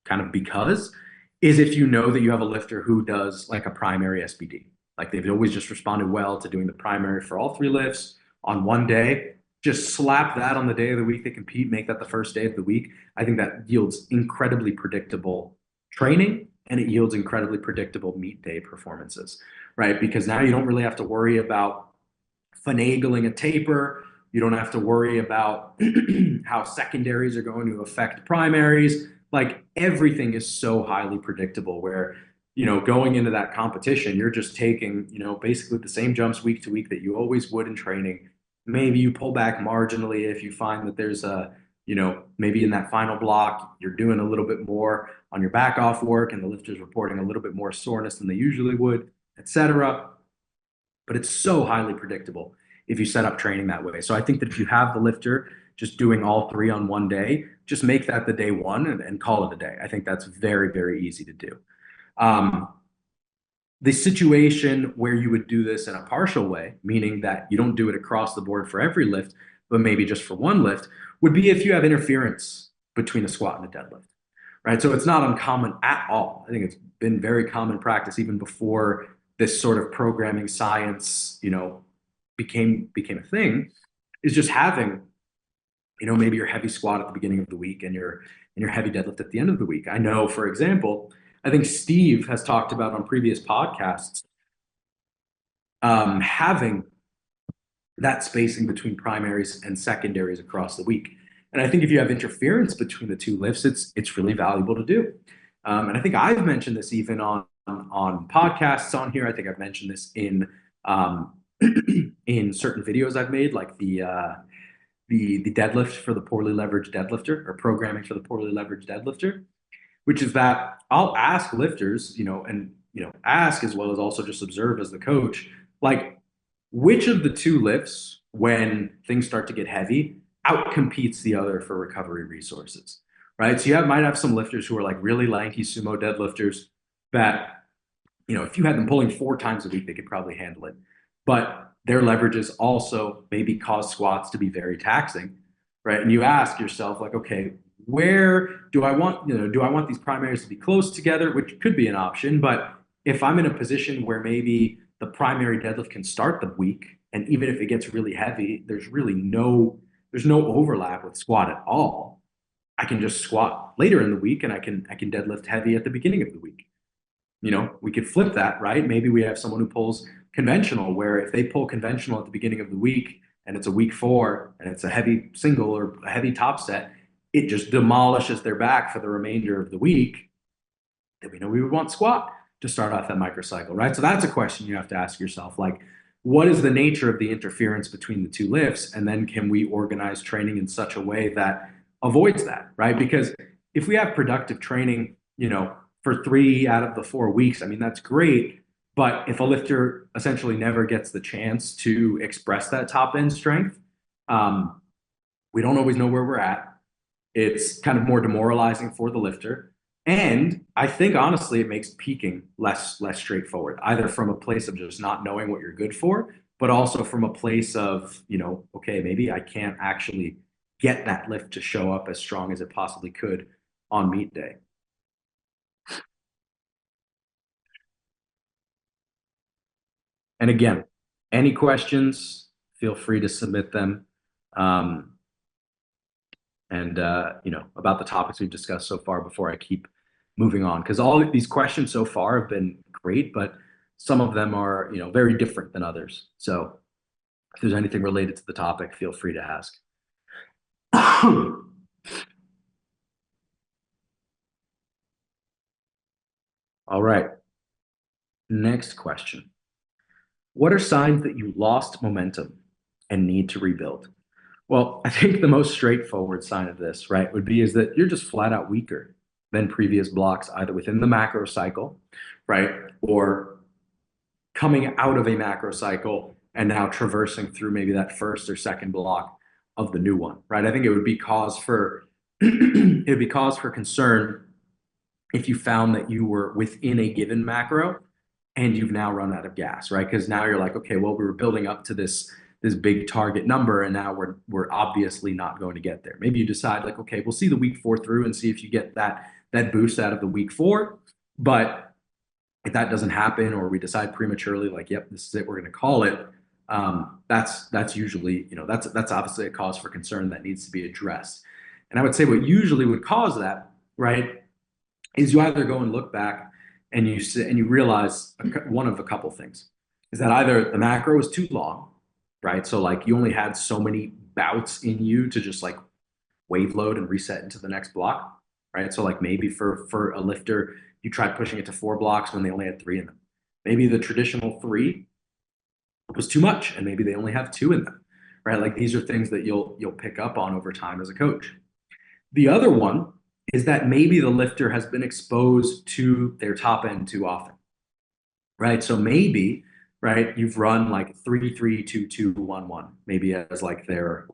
kind of because is if you know that you have a lifter who does like a primary SBD. Like they've always just responded well to doing the primary for all three lifts on one day. Just slap that on the day of the week they compete, make that the first day of the week. I think that yields incredibly predictable training and it yields incredibly predictable meet day performances, right? Because now you don't really have to worry about finagling a taper. You don't have to worry about how secondaries are going to affect primaries. Like everything is so highly predictable where, going into that competition, you're just taking, basically the same jumps week to week that you always would in training. Maybe you pull back marginally if you find that there's a, maybe in that final block, you're doing a little bit more on your back off work and the lifter's reporting a little bit more soreness than they usually would, etc. But it's so highly predictable if you set up training that way. So I think that if you have the lifter just doing all three on one day, just make that the day one and call it a day. I think that's very, very easy to do. The situation where you would do this in a partial way, meaning that you don't do it across the board for every lift, but maybe just for one lift, would be if you have interference between a squat and a deadlift, right? So it's not uncommon at all. I think it's been very common practice even before this sort of programming science, became a thing, is just having, maybe your heavy squat at the beginning of the week and your heavy deadlift at the end of the week. I know, for example, I think Steve has talked about on previous podcasts, having that spacing between primaries and secondaries across the week. And I think if you have interference between the two lifts, it's really valuable to do. And I think I've mentioned this even on podcasts on here. I think I've mentioned this in in certain videos I've made, like the deadlift for the poorly leveraged deadlifter or programming for the poorly leveraged deadlifter, which is that I'll ask lifters, and ask as well as also just observe as the coach, like which of the two lifts, when things start to get heavy, outcompetes the other for recovery resources, right? So might have some lifters who are like really lanky sumo deadlifters that, if you had them pulling 4 times a week, they could probably handle it. But their leverages also maybe cause squats to be very taxing, right? And you ask yourself, like, okay, where do I want these primaries to be close together, which could be an option. But if I'm in a position where maybe the primary deadlift can start the week, and even if it gets really heavy, there's no overlap with squat at all. I can just squat later in the week and I can deadlift heavy at the beginning of the week. We could flip that, right? Maybe we have someone who pulls conventional, where if they pull conventional at the beginning of the week and it's a week 4 and it's a heavy single or a heavy top set, it just demolishes their back for the remainder of the week. Then we know we would want squat to start off that microcycle, right? So that's a question you have to ask yourself, like, what is the nature of the interference between the two lifts? And then can we organize training in such a way that avoids that, right? Because if we have productive training, for 3 out of the 4 weeks, I mean, that's great. But if a lifter essentially never gets the chance to express that top end strength, we don't always know where we're at. It's kind of more demoralizing for the lifter. And I think, honestly, it makes peaking less straightforward, either from a place of just not knowing what you're good for, but also from a place of, okay, maybe I can't actually get that lift to show up as strong as it possibly could on meet day. And again, any questions, feel free to submit them. Um, and about the topics we've discussed so far before I keep moving on, because all of these questions so far have been great, but some of them are very different than others. So if there's anything related to the topic, feel free to ask. All right. Next question. What are signs that you lost momentum and need to rebuild? Well, I think the most straightforward sign of this, right, would be is that you're just flat out weaker than previous blocks, either within the macro cycle, right, or coming out of a macro cycle and now traversing through maybe that first or second block of the new one, right? I think it would be cause for it would be cause for concern if you found that you were within a given macro and you've now run out of gas, right? Because now you're like, okay, well, we were building up to this big target number, and now we're obviously not going to get there. Maybe you decide like, okay, we'll see the week 4 through and see if you get that boost out of the week 4. But if that doesn't happen, or we decide prematurely, like, yep, this is it, we're going to call it. That's usually, that's obviously a cause for concern that needs to be addressed. And I would say what usually would cause that, right, is you either go and look back and you realize one of a couple things is that either the macro is too long, right? So like you only had so many bouts in you to just like wave load and reset into the next block, right? So like maybe for a lifter, you tried pushing it to 4 blocks when they only had 3 in them. Maybe the traditional 3 was too much, and maybe they only have 2 in them, right? Like these are things that you'll pick up on over time as a coach. The other one is that maybe the lifter has been exposed to their top end too often, right? So maybe, right, you've run like 3-3-2-2-1-1, maybe as like their,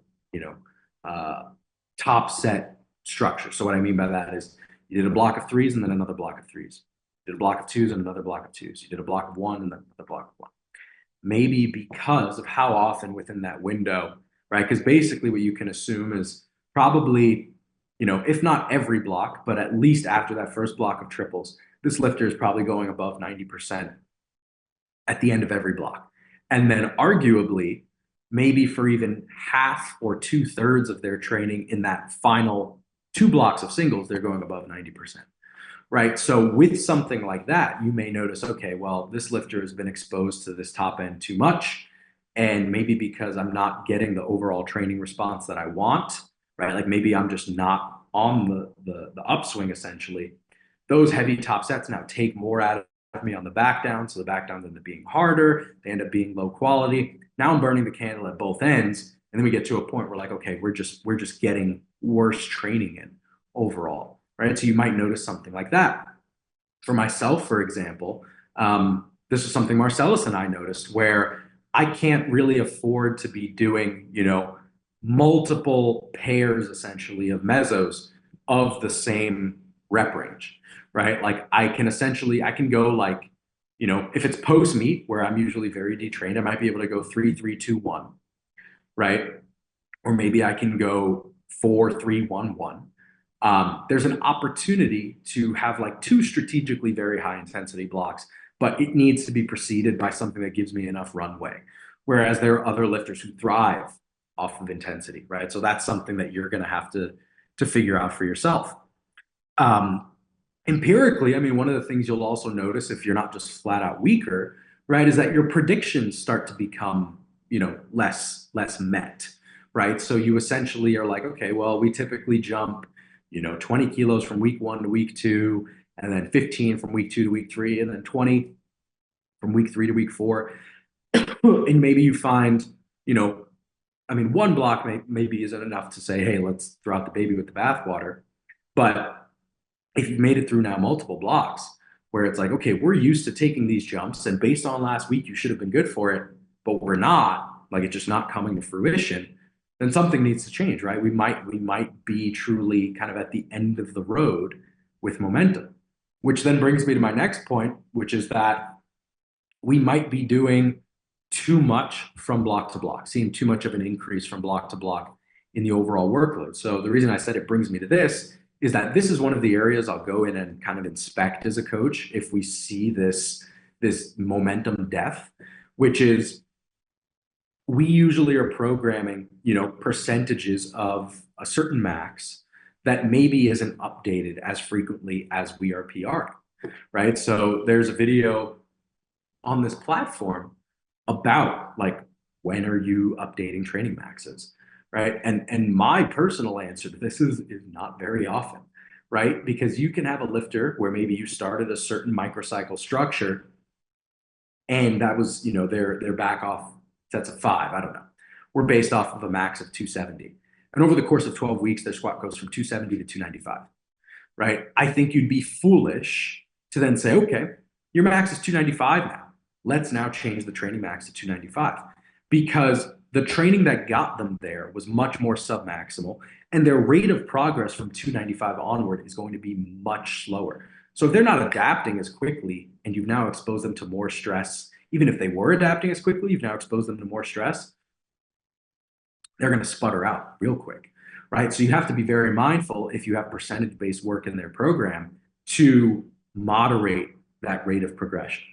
top set structure. So what I mean by that is you did a block of 3s and then another block of 3s. You did a block of 2s and another block of 2s. You did a block of 1 and then another block of 1. Maybe because of how often within that window, right? Because basically what you can assume is probably, if not every block, but at least after that first block of triples, this lifter is probably going above 90% at the end of every block. And then arguably, maybe for even half or 2/3 of their training in that final 2 blocks of singles, they're going above 90%. Right. So with something like that, you may notice, okay, well, this lifter has been exposed to this top end too much. And maybe because I'm not getting the overall training response that I want, right? Like maybe I'm just not on the upswing essentially. Those heavy top sets now take more out of me on the back down. So the back downs end up being harder. They end up being low quality. Now I'm burning the candle at both ends. And then we get to a point where like, okay, we're just getting worse training in overall. Right. So you might notice something like that. For myself, for example, this is something Marcellus and I noticed where I can't really afford to be doing, multiple pairs essentially of mesos of the same rep range, right? Like I can go like, if it's post meet where I'm usually very detrained, I might be able to go 3-3-2-1, right? Or maybe I can go 4-3-1-1. There's an opportunity to have like 2 strategically very high intensity blocks, but it needs to be preceded by something that gives me enough runway. Whereas there are other lifters who thrive off of intensity, right? So that's something that you're going to have to figure out for yourself. Empirically, I mean, one of the things you'll also notice if you're not just flat out weaker, right, is that your predictions start to become, less met, right? So you essentially are like, okay, well, we typically jump 20 kilos from week 1 to week 2, and then 15 from week 2 to week 3, and then 20 from week 3 to week 4. And maybe you find, one block maybe isn't enough to say, hey, let's throw out the baby with the bathwater. But if you've made it through now multiple blocks where it's like, okay, we're used to taking these jumps, and based on last week, you should have been good for it, but we're not, like it's just not coming to fruition, then something needs to change, right? We might be truly kind of at the end of the road with momentum, which then brings me to my next point, which is that we might be doing too much from block to block, seeing too much of an increase from block to block in the overall workload. So the reason I said it brings me to this is that this is one of the areas I'll go in and kind of inspect as a coach if we see this momentum death, which is we usually are programming, percentages of a certain max that maybe isn't updated as frequently as we are PRing, right? So there's a video on this platform about like when are you updating training maxes, right? And my personal answer to this is not very often, right? Because you can have a lifter where maybe you started a certain microcycle structure and that was, their back off sets of five, I don't know. We're based off of a max of 270. And over the course of 12 weeks, their squat goes from 270 to 295, right? I think you'd be foolish to then say, okay, your max is 295 now. Let's now change the training max to 295 because the training that got them there was much more submaximal and their rate of progress from 295 onward is going to be much slower. So if they're not adapting as quickly and you've now exposed them to more stress, even if they were adapting as quickly, you've now exposed them to more stress, they're going to sputter out real quick, right? So you have to be very mindful if you have percentage-based work in their program to moderate that rate of progression,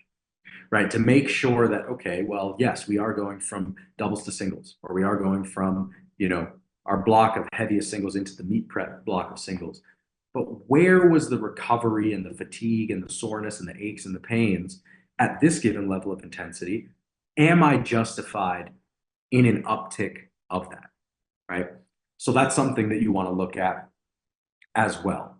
right? To make sure that, okay, well, yes, we are going from doubles to singles, or we are going from, our block of heaviest singles into the meet prep block of singles. But where was the recovery and the fatigue and the soreness and the aches and the pains at this given level of intensity? Am I justified in an uptick of that, right? So that's something that you want to look at as well.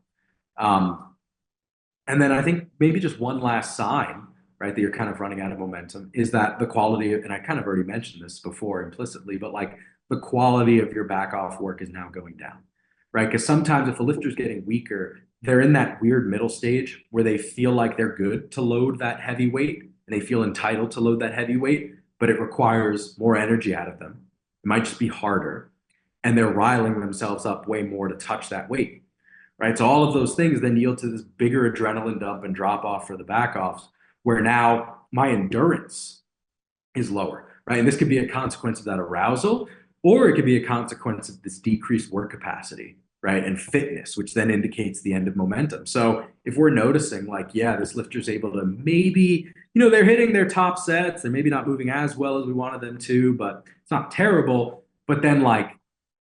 And then I think maybe just one last sign, right, that you're kind of running out of momentum is that the quality of, and I kind of already mentioned this before implicitly, but like the quality of your back off work is now going down, right? Because sometimes if a lifter's getting weaker, they're in that weird middle stage where they feel like they're good to load that heavy weight and they feel entitled to load that heavy weight, but it requires more energy out of them. It might just be harder. And they're riling themselves up way more to touch that weight, right? So all of those things then yield to this bigger adrenaline dump and drop off for the back offs, where now my endurance is lower, right? And this could be a consequence of that arousal, or it could be a consequence of this decreased work capacity, right? And fitness, which then indicates the end of momentum. So if we're noticing like, yeah, this lifter's able to maybe, they're hitting their top sets, they're maybe not moving as well as we wanted them to, but it's not terrible. But then like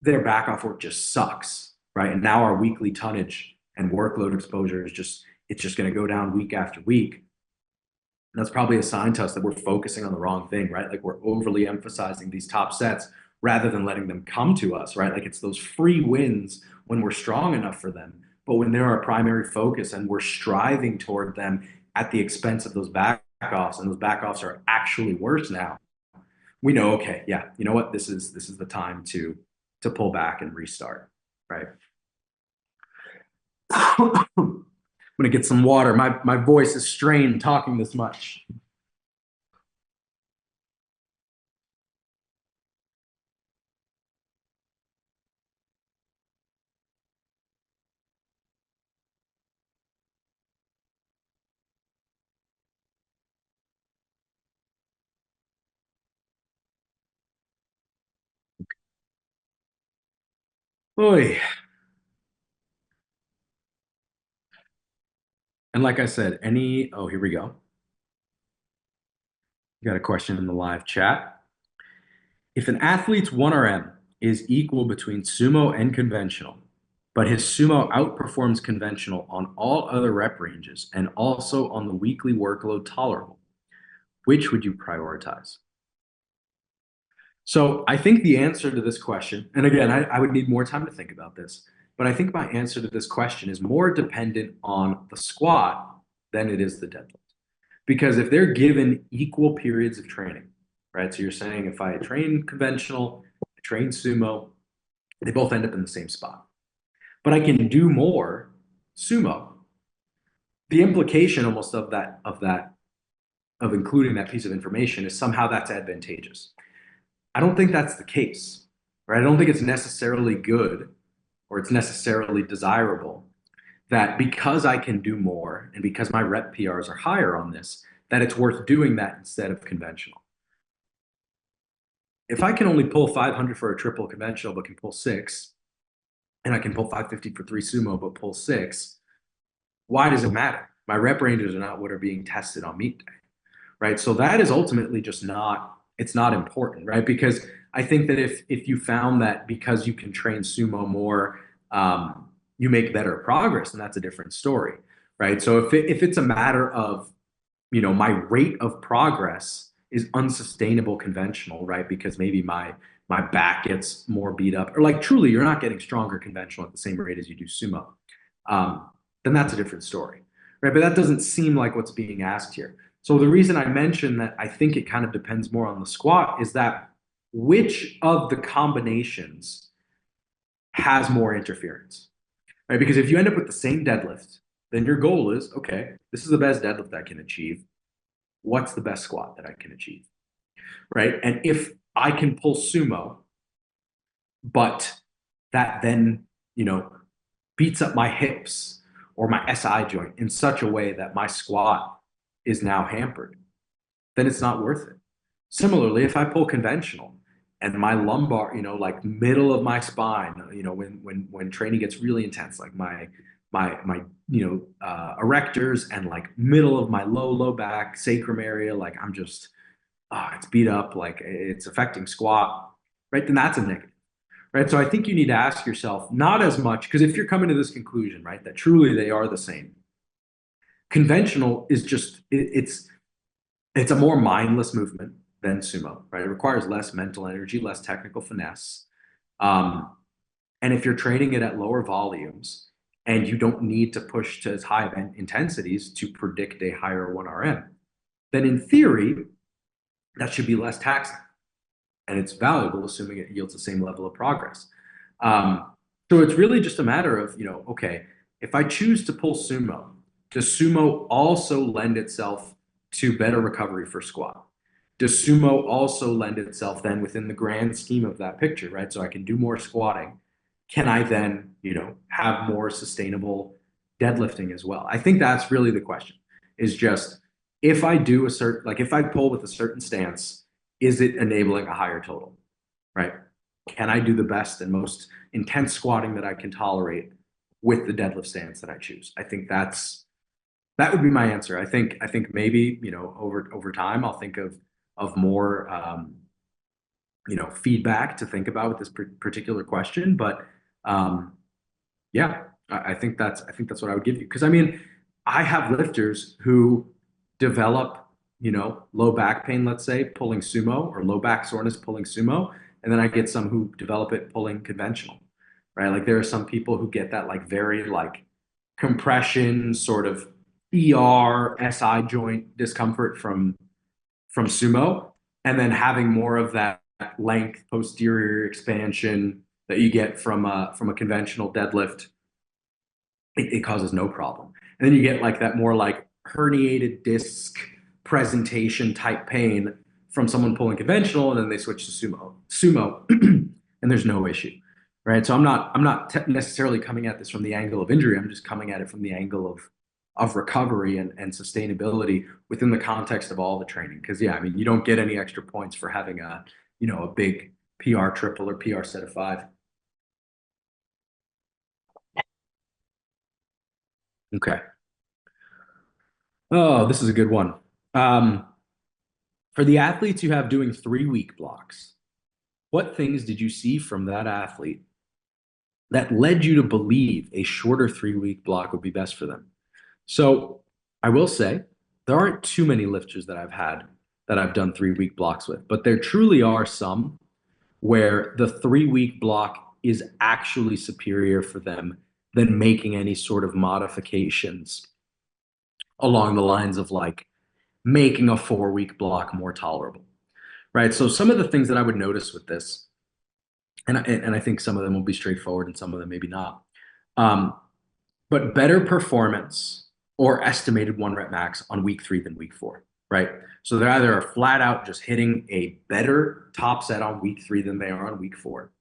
their back off work just sucks, right? And now our weekly tonnage and workload exposure is it's just going to go down week after week. And that's probably a sign to us that we're focusing on the wrong thing, right? Like we're overly emphasizing these top sets rather than letting them come to us, right? Like it's those free wins when we're strong enough for them. But when they're our primary focus and we're striving toward them at the expense of those back offs, and those back offs are actually worse now, we know, okay, yeah, you know what? This is the time to pull back and restart, right? I'm gonna get some water. My voice is strained talking this much. Oy. And like I said, oh, here we go. You got a question in the live chat. If an athlete's 1RM is equal between sumo and conventional, but his sumo outperforms conventional on all other rep ranges and also on the weekly workload tolerable, which would you prioritize? So I think the answer to this question, and again, I would need more time to think about this, but I think my answer to this question is more dependent on the squat than it is the deadlift. Because if they're given equal periods of training, right? So you're saying if I train conventional, I train sumo, they both end up in the same spot. But I can do more sumo. The implication almost of including that piece of information is somehow that's advantageous. I don't think that's the case, right? I don't think it's necessarily good or it's necessarily desirable that because I can do more and because my rep PRs are higher on this, that it's worth doing that instead of conventional. if I can only pull 500 for a triple conventional, but can pull six, and I can pull 550 for three sumo, but pull six, why does it matter? My rep ranges are not what are being tested on meet day, right? So that is ultimately just not, it's not important, right? Because I think that if you found that because you can train sumo more, you make better progress, and that's a different story, right? So if it's a matter of, my rate of progress is unsustainable conventional, right? Because maybe my back gets more beat up, or like truly you're not getting stronger conventional at the same rate as you do sumo, um, then that's a different story, right? But that doesn't seem like what's being asked here. So the reason I mentioned that I think it kind of depends more on the squat is that which of the combinations has more interference, right? Because if you end up with the same deadlift, then your goal is, okay, this is the best deadlift I can achieve. What's the best squat that I can achieve, right? And if I can pull sumo, but that then, beats up my hips or my SI joint in such a way that my squat is now hampered, then it's not worth it. Similarly, if I pull conventional and my lumbar, like middle of my spine, when training gets really intense, like my erectors and like middle of my low back sacrum area, like I'm just it's beat up, like it's affecting squat, right? Then that's a negative, right? So I think you need to ask yourself not as much because if you're coming to this conclusion, right, that truly they are the same, conventional is just it's a more mindless movement than sumo, right? It requires less mental energy, less technical finesse. Um, and if you're training it at lower volumes and you don't need to push to as high of intensities to predict a higher 1RM, then in theory, that should be less taxing. And it's valuable, assuming it yields the same level of progress. So it's really just a matter of, okay, if I choose to pull sumo, does sumo also lend itself to better recovery for squat? Does sumo also lend itself then within the grand scheme of that picture, right? So I can do more squatting. Can I then, have more sustainable deadlifting as well? I think that's really the question, is just if I do a certain, like if I pull with a certain stance, is it enabling a higher total, right? Can I do the best and most intense squatting that I can tolerate with the deadlift stance that I choose? I think that would be my answer. I think maybe, over time I'll think of more feedback to think about with this particular question. But yeah, I think that's what I would give you. Because I mean, I have lifters who develop, low back pain, let's say, pulling sumo, or low back soreness pulling sumo, and then I get some who develop it pulling conventional, right? Like there are some people who get that like very like compression sort of SI joint discomfort from sumo, and then having more of that length posterior expansion that you get from a conventional deadlift, it causes no problem. And then you get like that more like herniated disc presentation type pain from someone pulling conventional, and then they switch to sumo, and there's no issue, right? So I'm not necessarily coming at this from the angle of injury. I'm just coming at it from the angle of recovery and sustainability within the context of all the training. Because yeah, I mean, you don't get any extra points for having a big PR triple or PR set of five. Okay. Oh, this is a good one. Um, for the athletes you have doing 3 week blocks, what things did you see from that athlete that led you to believe a shorter 3 week block would be best for them? So I will say there aren't too many lifters that I've had that I've done 3 week blocks with, but there truly are some where the 3 week block is actually superior for them than making any sort of modifications along the lines of like making a 4 week block more tolerable, right? So some of the things that I would notice with this, and I think some of them will be straightforward and some of them maybe not. Um, but better performance or estimated 1 rep max on week 3 than week 4, right? So they're either flat out just hitting a better top set on week 3 than they are on week 4,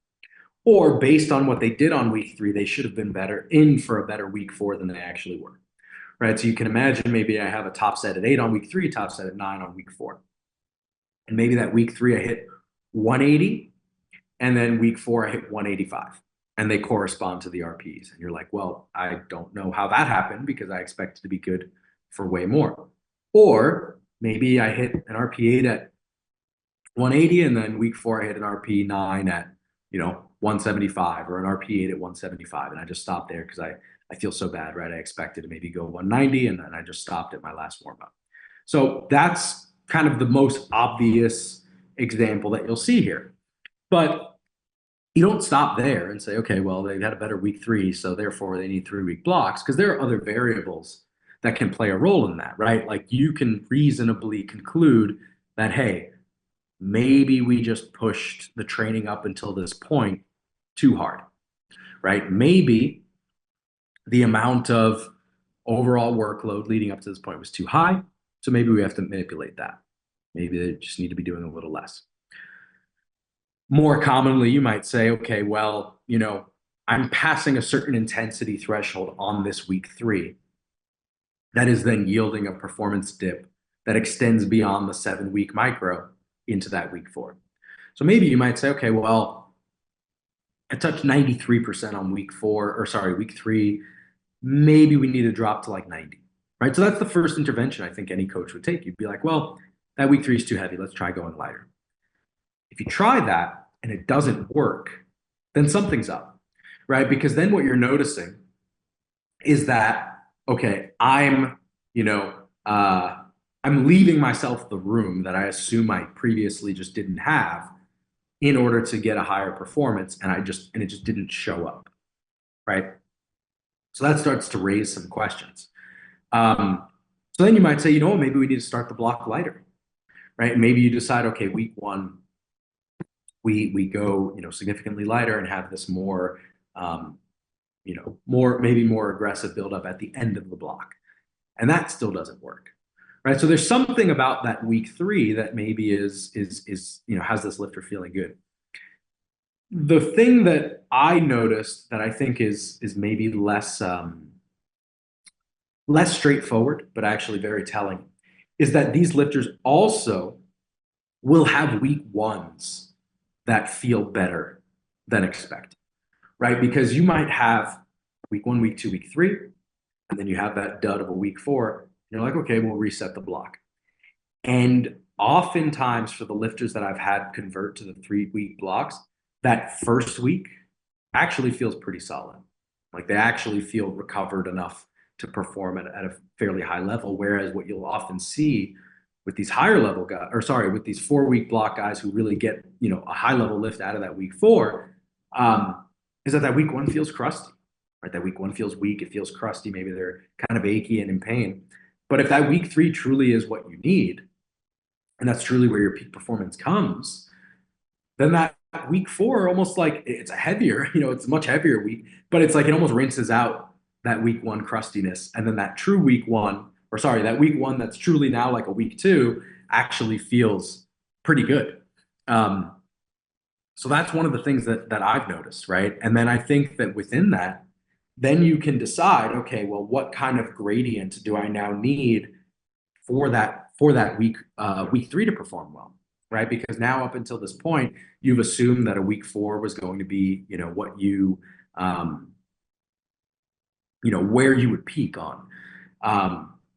or based on what they did on week 3, they should have been better in for a better week 4 than they actually were, right? So you can imagine maybe I have a top set at 8 on week 3, top set at 9 on week 4. And maybe that week 3 I hit 180, and then week 4 I hit 185, and they correspond to the RPEs. And you're like, well, I don't know how that happened because I expected to be good for way more. Or maybe I hit an RP8 at 180, and then week 4 I hit an RP9 at 175, or an RP8 at 175, and I just stopped there because I feel so bad, right? I expected to maybe go 190, and then I just stopped at my last warm up. So that's kind of the most obvious example that you'll see here. But you don't stop there and say, okay, well, they've had a better week 3, so therefore they need 3-week blocks, because there are other variables that can play a role in that, right? Like you can reasonably conclude that, hey, maybe we just pushed the training up until this point too hard, right? Maybe the amount of overall workload leading up to this point was too high. So maybe we have to manipulate that. Maybe they just need to be doing a little less. More commonly, you might say, okay, well, I'm passing a certain intensity threshold on this week 3. That is then yielding a performance dip that extends beyond the 7-week micro into that week 4. So maybe you might say, okay, well, I touched 93% on week 3. Maybe we need to drop to like 90, right? So that's the first intervention I think any coach would take. You'd be like, well, that week 3 is too heavy. Let's try going lighter. If you try that and it doesn't work, then something's up, right? Because then what you're noticing is that, okay, I'm leaving myself the room that I assume I previously just didn't have in order to get a higher performance, and it just didn't show up, right? So that starts to raise some questions. So then you might say, maybe we need to start the block lighter, right? Maybe you decide, okay, week 1, we go, significantly lighter and have this more, maybe more aggressive buildup at the end of the block, and that still doesn't work, right? So there's something about that week 3 that maybe is has this lifter feeling good. The thing that I noticed that I think is maybe less straightforward, but actually very telling, is that these lifters also will have week 1s that feel better than expected, right? Because you might have week 1, week 2, week 3, and then you have that dud of a week 4. And you're like, okay, we'll reset the block. And oftentimes for the lifters that I've had convert to the 3-week blocks, that first week actually feels pretty solid. Like they actually feel recovered enough to perform at a fairly high level. Whereas what you'll often see with these higher level guys, with these 4-week block guys who really get, a high level lift out of that week 4, is that week 1 feels crusty, right? That week 1 feels weak. It feels crusty. Maybe they're kind of achy and in pain. But if that week 3 truly is what you need, and that's truly where your peak performance comes, then that week 4 almost like it's a heavier, it's a much heavier week, but it's like it almost rinses out that week 1 crustiness. And then that true week 1, that week 1 that's truly now like a week 2 actually feels pretty good. So that's one of the things that I've noticed, right? And then I think that within that, then you can decide, okay, well, what kind of gradient do I now need for that week 3 to perform well, right? Because now up until this point, you've assumed that a week 4 was going to be, what you, where you would peak on.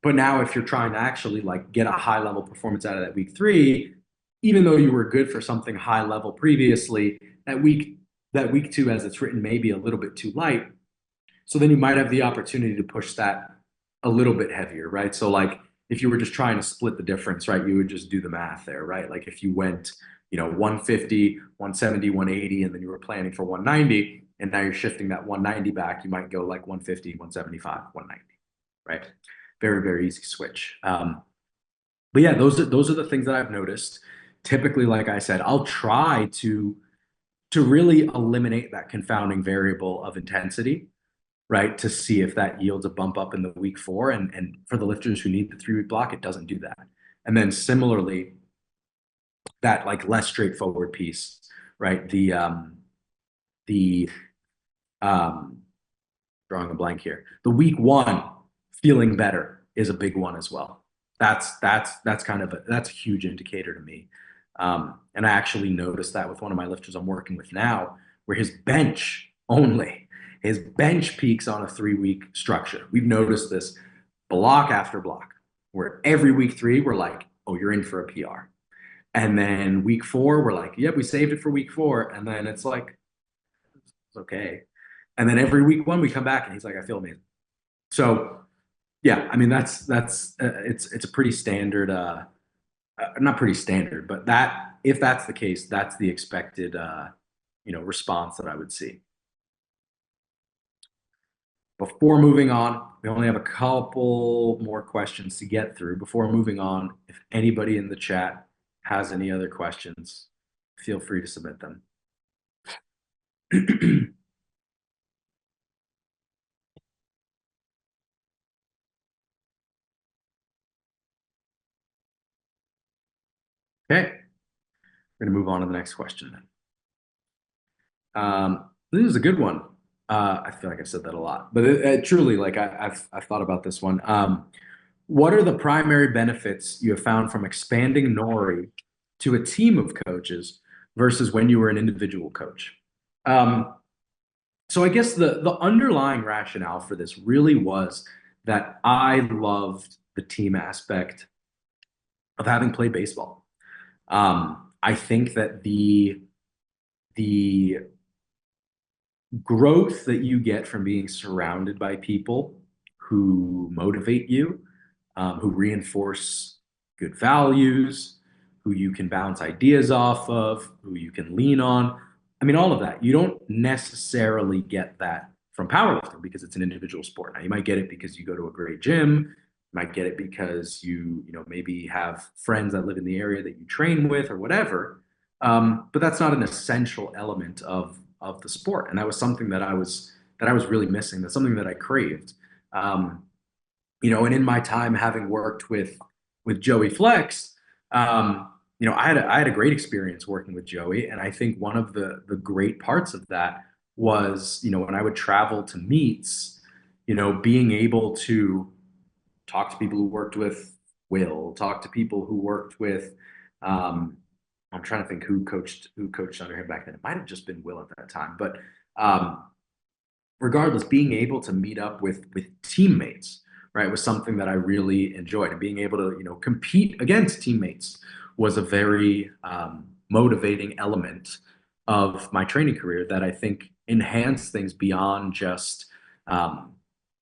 But now if you're trying to actually like get a high level performance out of that week 3, even though you were good for something high level previously, that week 2, as it's written, may be a little bit too light. So then you might have the opportunity to push that a little bit heavier, right? So like if you were just trying to split the difference, right, you would just do the math there, right? Like if you went, 150, 170, 180, and then you were planning for 190, and now you're shifting that 190 back, you might go like 150, 175, 190, right? Very, very easy switch. But yeah, those are the things that I've noticed. Typically, like I said, I'll try to really eliminate that confounding variable of intensity, right? To see if that yields a bump up in the week 4. And for the lifters who need the 3-week block, it doesn't do that. And then similarly, that like less straightforward piece, right? Drawing a blank here. The week 1 feeling better is a big one as well. That's a huge indicator to me. And I actually noticed that with one of my lifters I'm working with now, where his bench peaks on a 3 week structure. We've noticed this block after block, where every week 3, we're like, oh, you're in for a PR. And then week 4, we're like, yep, we saved it for week 4. And then it's like, it's okay. And then every week 1, we come back and he's like, I feel amazing. So yeah, I mean, it's a pretty standard, not pretty standard, but that if that's the case, that's the expected, response that I would see. Before moving on, we only have a couple more questions to get through. Before moving on, if anybody in the chat has any other questions, feel free to submit them. Okay, we're going to move on to the next question then. This is a good one. I feel like I've said that a lot, but truly, like I've thought about this one. What are the primary benefits you have found from expanding Nori to a team of coaches versus when you were an individual coach? So I guess the underlying rationale for this really was that I loved the team aspect of having played baseball. I think that the growth that you get from being surrounded by people who motivate you, who reinforce good values, who you can bounce ideas off of, who you can lean on. I mean, all of that. You don't necessarily get that from powerlifting because it's an individual sport. Now, you might get it because you go to a great gym. You might get it because maybe have friends that live in the area that you train with or whatever. But that's not an essential element of the sport, and that was something that I was really missing. That's something that I craved. And in my time having worked with Joey Flex, I had a great experience working with Joey, and I think one of the great parts of that was, when I would travel to meets, being able to talk to people who worked with Will, talk to people who worked with, I'm trying to think who coached under him back then. It might have just been Will at that time, but regardless, being able to meet up with teammates, right, was something that I really enjoyed. And being able to, compete against teammates was a very motivating element of my training career that I think enhanced things beyond just,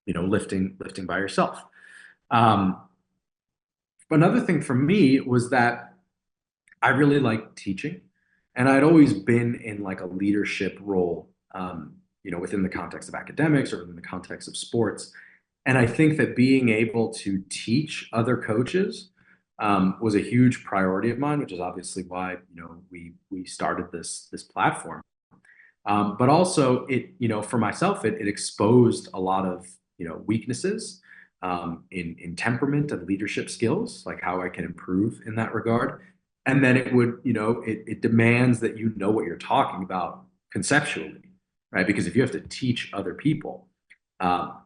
lifting by yourself. Another thing for me was that I really liked teaching, and I'd always been in like a leadership role, within the context of academics or within the context of sports. And I think that being able to teach other coaches was a huge priority of mine, which is obviously why we started this platform. But also, for myself, it exposed a lot of weaknesses in temperament and leadership skills, like how I can improve in that regard. And then it demands that you know what you're talking about conceptually, right? Because if you have to teach other people, that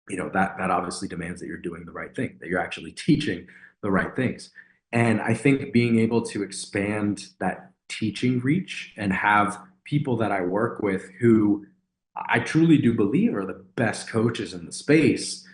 obviously demands that you're doing the right thing, that you're actually teaching the right things. And I think being able to expand that teaching reach and have people that I work with who I truly do believe are the best coaches in the space,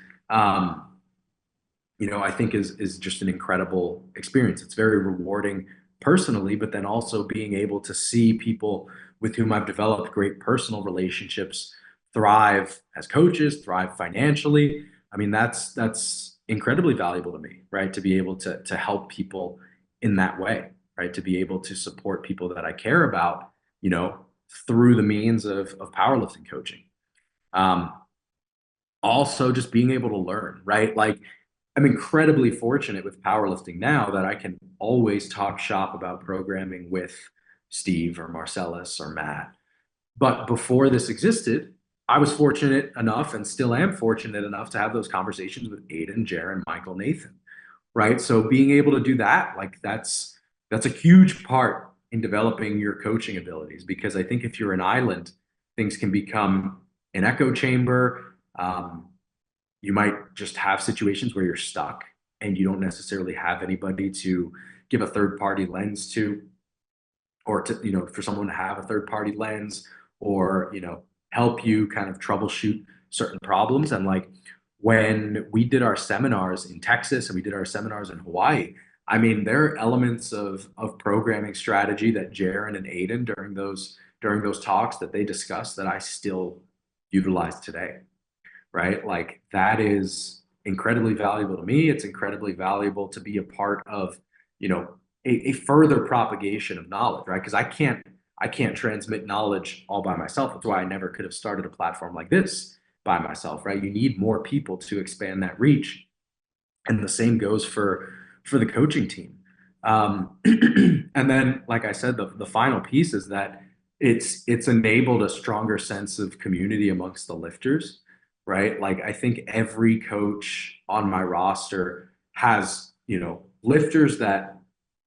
I think is just an incredible experience. It's very rewarding personally, but then also being able to see people with whom I've developed great personal relationships thrive as coaches, thrive financially. I mean, that's incredibly valuable to me, right? To be able to help people in that way, right? To be able to support people that I care about, through the means of powerlifting coaching. Also just being able to learn, right? Like, I'm incredibly fortunate with powerlifting now that I can always talk shop about programming with Steve or Marcellus or Matt. But before this existed, I was fortunate enough and still am fortunate enough to have those conversations with Aiden, Jaron, Michael, Nathan, right? So being able to do that, like that's a huge part in developing your coaching abilities, because I think if you're an island, things can become an echo chamber. You might just have situations where you're stuck and you don't necessarily have anybody to give a third party lens to, or to, for someone to have a third party lens, or, help you kind of troubleshoot certain problems. And like when we did our seminars in Texas and we did our seminars in Hawaii, I mean, there are elements of programming strategy that Jaron and Aiden during those talks that they discussed that I still utilize today, right? Like that is incredibly valuable to me. It's incredibly valuable to be a part of, a further propagation of knowledge, right? Because I can't transmit knowledge all by myself. That's why I never could have started a platform like this by myself, right? You need more people to expand that reach. And the same goes for the coaching team. And then, like I said, the final piece is that it's enabled a stronger sense of community amongst the lifters, right? Like I think every coach on my roster has, lifters that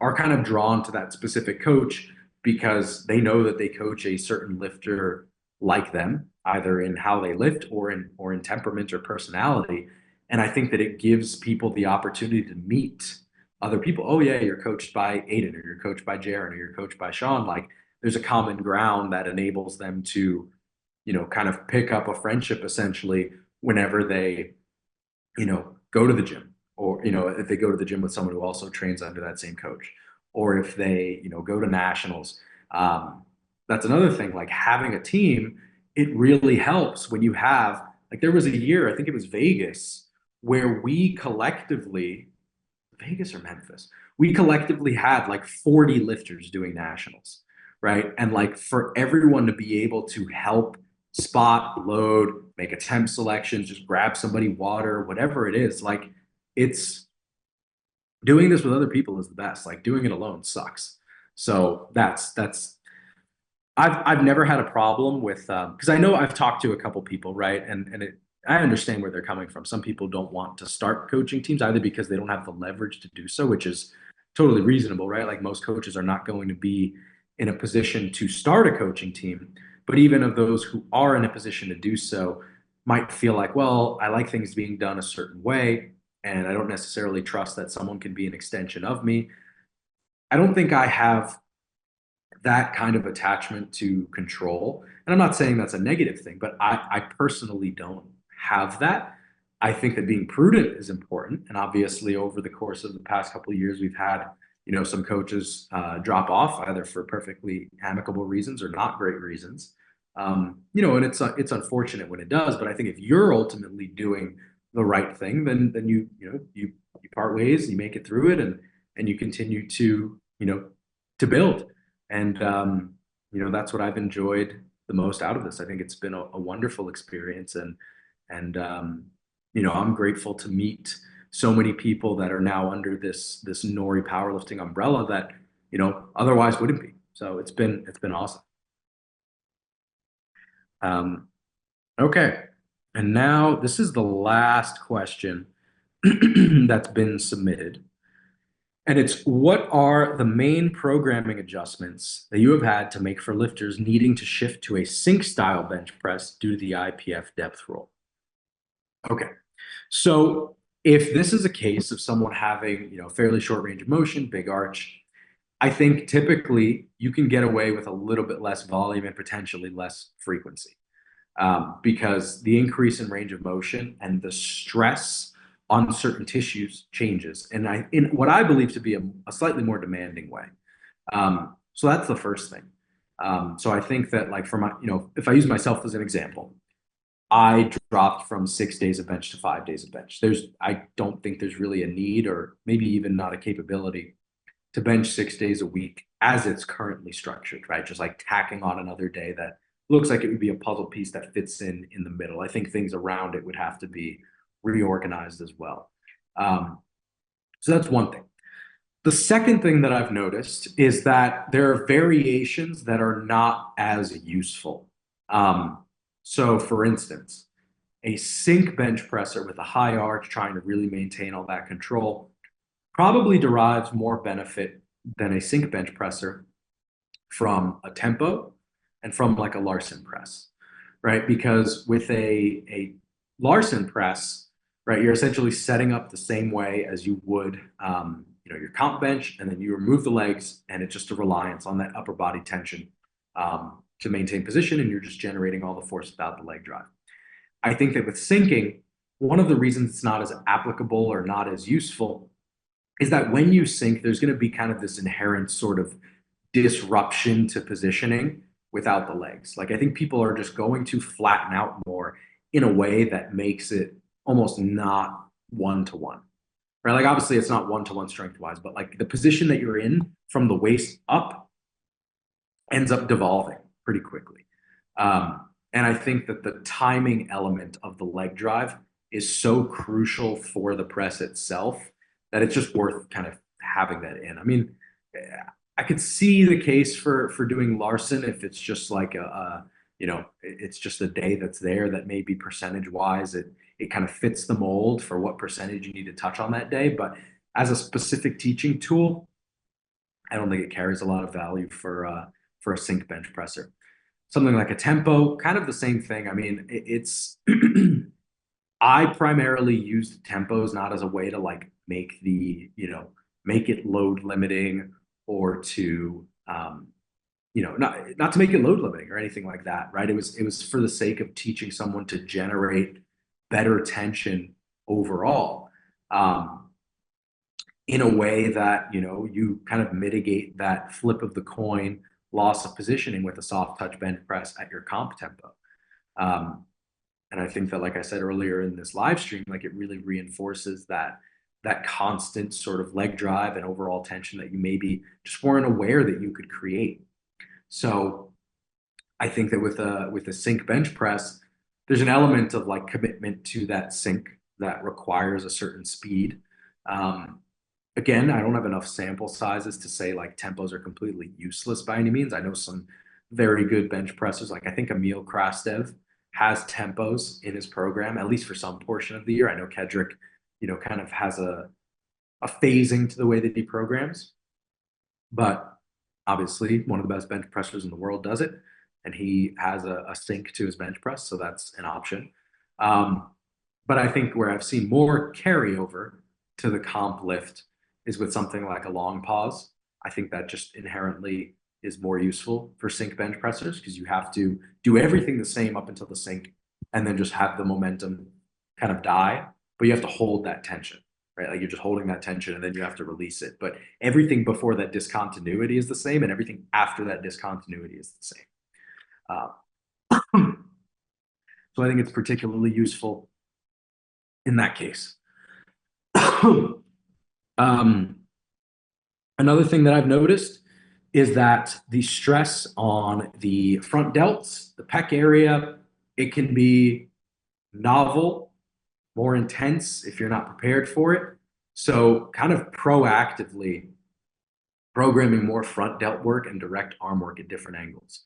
are kind of drawn to that specific coach because they know that they coach a certain lifter like them, either in how they lift or in temperament or personality. And I think that it gives people the opportunity to meet other people. Oh yeah, you're coached by Aiden, or you're coached by Jaron, or you're coached by Sean. Like there's a common ground that enables them to, kind of pick up a friendship essentially whenever they, go to the gym, or, if they go to the gym with someone who also trains under that same coach, or if they, go to nationals. That's another thing, like having a team, it really helps when you have, like there was a year, I think it was Vegas, where we collectively, Vegas or Memphis, we collectively had like 40 lifters doing nationals, right? And like for everyone to be able to help spot, load, make attempt selections, just grab somebody water, whatever it is, like it's doing this with other people is the best. Like doing it alone sucks. So that's I've never had a problem with because I know I've talked to a couple people, right? And I understand where they're coming from. Some people don't want to start coaching teams either because they don't have the leverage to do so, which is totally reasonable, right? Like most coaches are not going to be in a position to start a coaching team, but even of those who are in a position to do so might feel like, well, I like things being done a certain way, and I don't necessarily trust that someone can be an extension of me. I don't think I have that kind of attachment to control. And I'm not saying that's a negative thing, but I personally don't have that. I think that being prudent is important. And obviously, over the course of the past couple of years, we've had, some coaches drop off either for perfectly amicable reasons or not great reasons. And it's unfortunate when it does. But I think if you're ultimately doing the right thing, then you part ways, you make it through it, and you continue to to build. And that's what I've enjoyed the most out of this. I think it's been a wonderful experience, and I'm grateful to meet so many people that are now under this Nori powerlifting umbrella that otherwise wouldn't be. So it's been awesome. Um, okay, and now this is the last question that's been submitted. And it's, what are the main programming adjustments that you have had to make for lifters needing to shift to a sync style bench press due to the IPF depth roll? Okay. So if this is a case of someone having, fairly short range of motion, big arch, I think typically you can get away with a little bit less volume and potentially less frequency, because the increase in range of motion and the stress on certain tissues changes, and in what I believe to be a slightly more demanding way. So that's the first thing. So I think that, like, for my, if I use myself as an example, I dropped from 6 days of bench to 5 days of bench. I don't think there's really a need, or maybe even not a capability, to bench 6 days a week as it's currently structured, right? Just like tacking on another day that looks like it would be a puzzle piece that fits in the middle. I think things around it would have to be reorganized as well. So that's one thing. The second thing that I've noticed is that there are variations that are not as useful. So for instance, a sync bench presser with a high arch trying to really maintain all that control probably derives more benefit than a sync bench presser from a tempo and from like a Larson press, right? Because with a Larson press, right, you're essentially setting up the same way as you would, your comp bench, and then you remove the legs, and it's just a reliance on that upper body tension to maintain position, and you're just generating all the force without the leg drive. I think that with sinking, one of the reasons it's not as applicable or not as useful is that when you sink, there's going to be kind of this inherent sort of disruption to positioning without the legs. Like I think people are just going to flatten out more in a way that makes it almost not one-to-one, right? Like obviously it's not one-to-one strength-wise, but like the position that you're in from the waist up ends up devolving pretty quickly. And I think that the timing element of the leg drive is so crucial for the press itself that it's just worth kind of having that in. I mean, I could see the case for doing Larson if it's just like it's just a day that's there that maybe percentage wise it kind of fits the mold for what percentage you need to touch on that day. But as a specific teaching tool, I don't think it carries a lot of value for a sync bench presser. Something like a tempo, kind of the same thing. I mean, it's I primarily use tempos not as a way to like make make it load limiting or to not to make it load limiting or anything like that, right? It was for the sake of teaching someone to generate better tension overall, in a way that you kind of mitigate that flip of the coin loss of positioning with a soft touch bench press at your comp tempo. And I think that, like I said earlier in this live stream, like it really reinforces that constant sort of leg drive and overall tension that you maybe just weren't aware that you could create. So I think that with a sync bench press, there's an element of like commitment to that sync that requires a certain speed. Again, I don't have enough sample sizes to say like tempos are completely useless by any means. I know some very good bench pressers, like I think Emil Krastev has tempos in his program, at least for some portion of the year. I know Kedrick, kind of has a phasing to the way that he programs, but obviously one of the best bench pressers in the world does it, and he has a sync to his bench press, so that's an option. But I think where I've seen more carryover to the comp lift is with something like a long pause. I think that just inherently is more useful for sync bench pressers because you have to do everything the same up until the sync and then just have the momentum kind of die, but you have to hold that tension, right? Like you're just holding that tension and then you have to release it. But everything before that discontinuity is the same, and everything after that discontinuity is the same. So I think it's particularly useful in that case. Another thing that I've noticed is that the stress on the front delts, the pec area, it can be novel, more intense if you're not prepared for it. So kind of proactively programming more front delt work and direct arm work at different angles.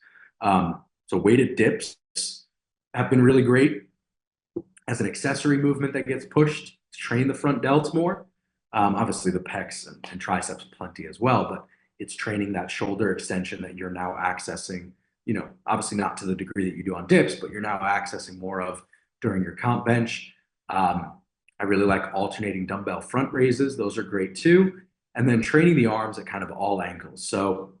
So weighted dips have been really great as an accessory movement that gets pushed to train the front delts more. Obviously the pecs and triceps plenty as well, but it's training that shoulder extension that you're now accessing, obviously not to the degree that you do on dips, but you're now accessing more of during your comp bench. I really like alternating dumbbell front raises. Those are great too. And then training the arms at kind of all angles. So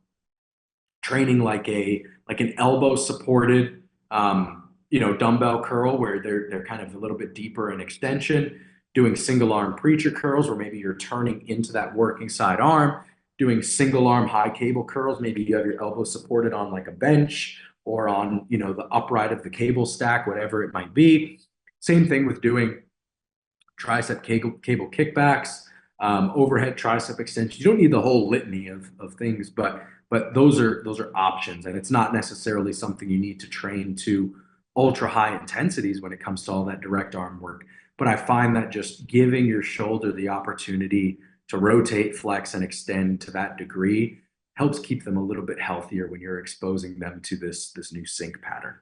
training like an elbow supported, dumbbell curl where they're kind of a little bit deeper in extension, doing single arm preacher curls where maybe you're turning into that working side arm, doing single arm high cable curls. Maybe you have your elbow supported on like a bench or on, the upright of the cable stack, whatever it might be. Same thing with doing tricep cable kickbacks, overhead tricep extensions. You don't need the whole litany of things, but those are options, and it's not necessarily something you need to train to ultra high intensities when it comes to all that direct arm work. But I find that just giving your shoulder the opportunity to rotate, flex, and extend to that degree helps keep them a little bit healthier when you're exposing them to this new sync pattern.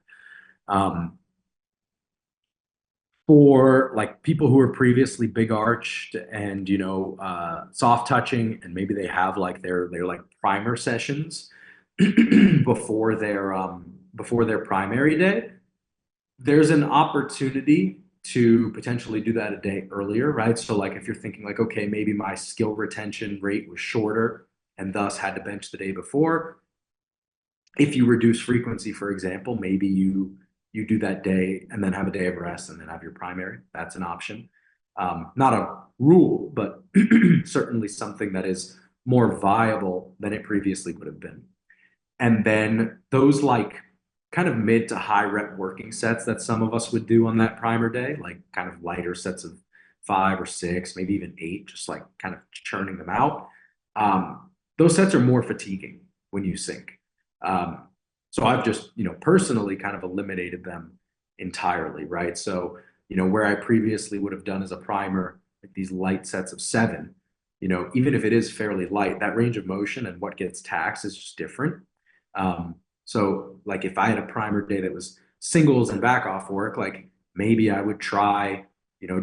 For like people who are previously big arched and soft touching, and maybe they have like their like primer sessions before their primary day, there's an opportunity to potentially do that a day earlier, right? So like if you're thinking like, okay, maybe my skill retention rate was shorter and thus had to bench the day before. If you reduce frequency, for example, maybe you do that day and then have a day of rest and then have your primary. That's an option. Not a rule, but certainly something that is more viable than it previously would have been. And then those like kind of mid to high rep working sets that some of us would do on that primer day, like kind of lighter sets of 5 or 6, maybe even 8, just like kind of churning them out. Those sets are more fatiguing when you sync. Um, so I've just, personally kind of eliminated them entirely, right? So, where I previously would have done as a primer, like these light sets of 7, even if it is fairly light, that range of motion and what gets taxed is just different. So like if I had a primer day that was singles and back off work, like maybe I would try,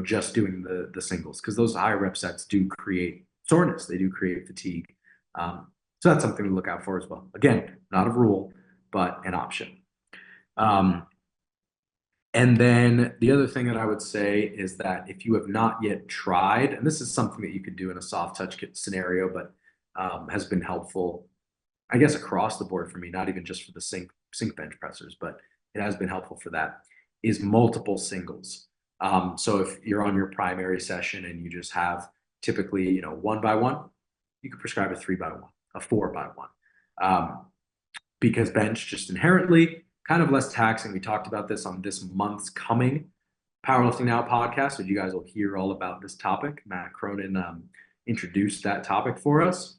just doing the singles because those higher rep sets do create soreness. They do create fatigue. So that's something to look out for as well. Again, not a rule, but an option. And then the other thing that I would say is that if you have not yet tried, and this is something that you could do in a soft touch kit scenario, but has been helpful, I guess, across the board for me, not even just for the sync bench pressers, but it has been helpful for that, is multiple singles. So if you're on your primary session and you just have typically, 1 by 1, you could prescribe a 3 by 1, a 4 by 1. Because bench just inherently kind of less taxing. We talked about this on this month's coming Powerlifting Now podcast, so you guys will hear all about this topic. Matt Cronin introduced that topic for us.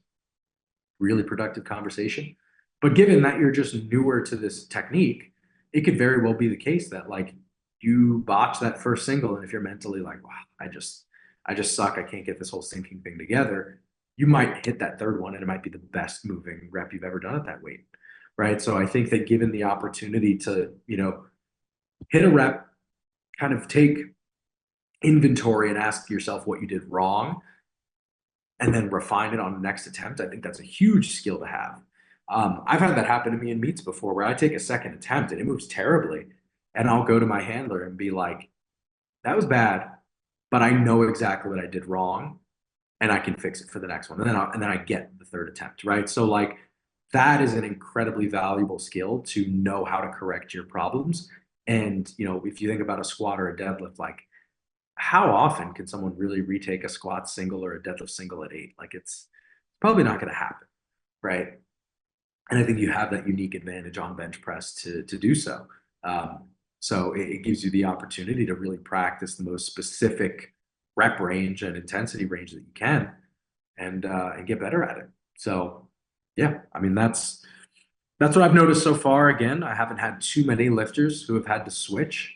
Really productive conversation. But given that you're just newer to this technique, it could very well be the case that like you botch that first single, and if you're mentally like, wow, I just suck, I can't get this whole sinking thing together, you might hit that third one and it might be the best moving rep you've ever done at that weight. Right. So I think that given the opportunity to, hit a rep, kind of take inventory and ask yourself what you did wrong, and then refine it on the next attempt, I think that's a huge skill to have. I've had that happen to me in meets before where I take a second attempt and it moves terribly. And I'll go to my handler and be like, that was bad, but I know exactly what I did wrong and I can fix it for the next one. And then I get the third attempt, right? So like that is an incredibly valuable skill to know how to correct your problems. And, if you think about a squat or a deadlift, like how often can someone really retake a squat single or a deadlift single at 8? Like it's probably not going to happen, right? And I think you have that unique advantage on bench press to do so. So it gives you the opportunity to really practice the most specific rep range and intensity range that you can, and get better at it. So yeah, I mean that's what I've noticed so far. Again, I haven't had too many lifters who have had to switch.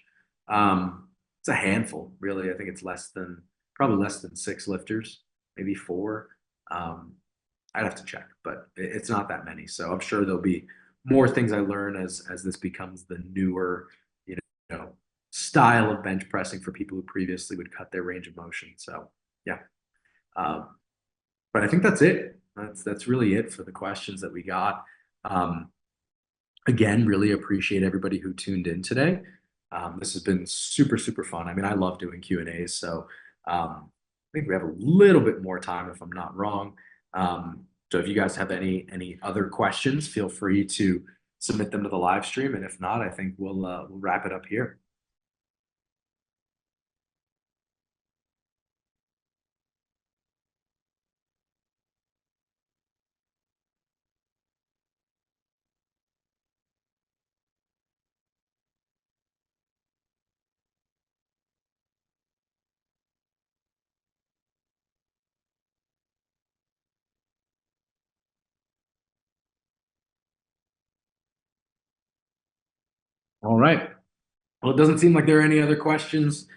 It's a handful, really. I think it's probably less than 6 lifters, maybe 4. I'd have to check, but it's not that many. So I'm sure there'll be more things I learn as this becomes the newer, style of bench pressing for people who previously would cut their range of motion. So yeah. But I think that's it. That's really it for the questions that we got. Again, really appreciate everybody who tuned in today. This has been super, super fun. I mean, I love doing Q&As, so I think we have a little bit more time if I'm not wrong. So if you guys have any other questions, feel free to submit them to the live stream. And if not, I think we'll wrap it up here. All right. Well, it doesn't seem like there are any other questions.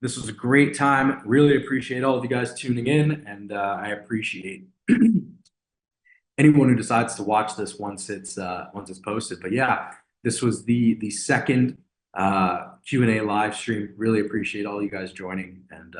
This was a great time. Really appreciate all of you guys tuning in, and I appreciate anyone who decides to watch this once it's posted. But yeah, this was the second Q&A live stream. Really appreciate all you guys joining, and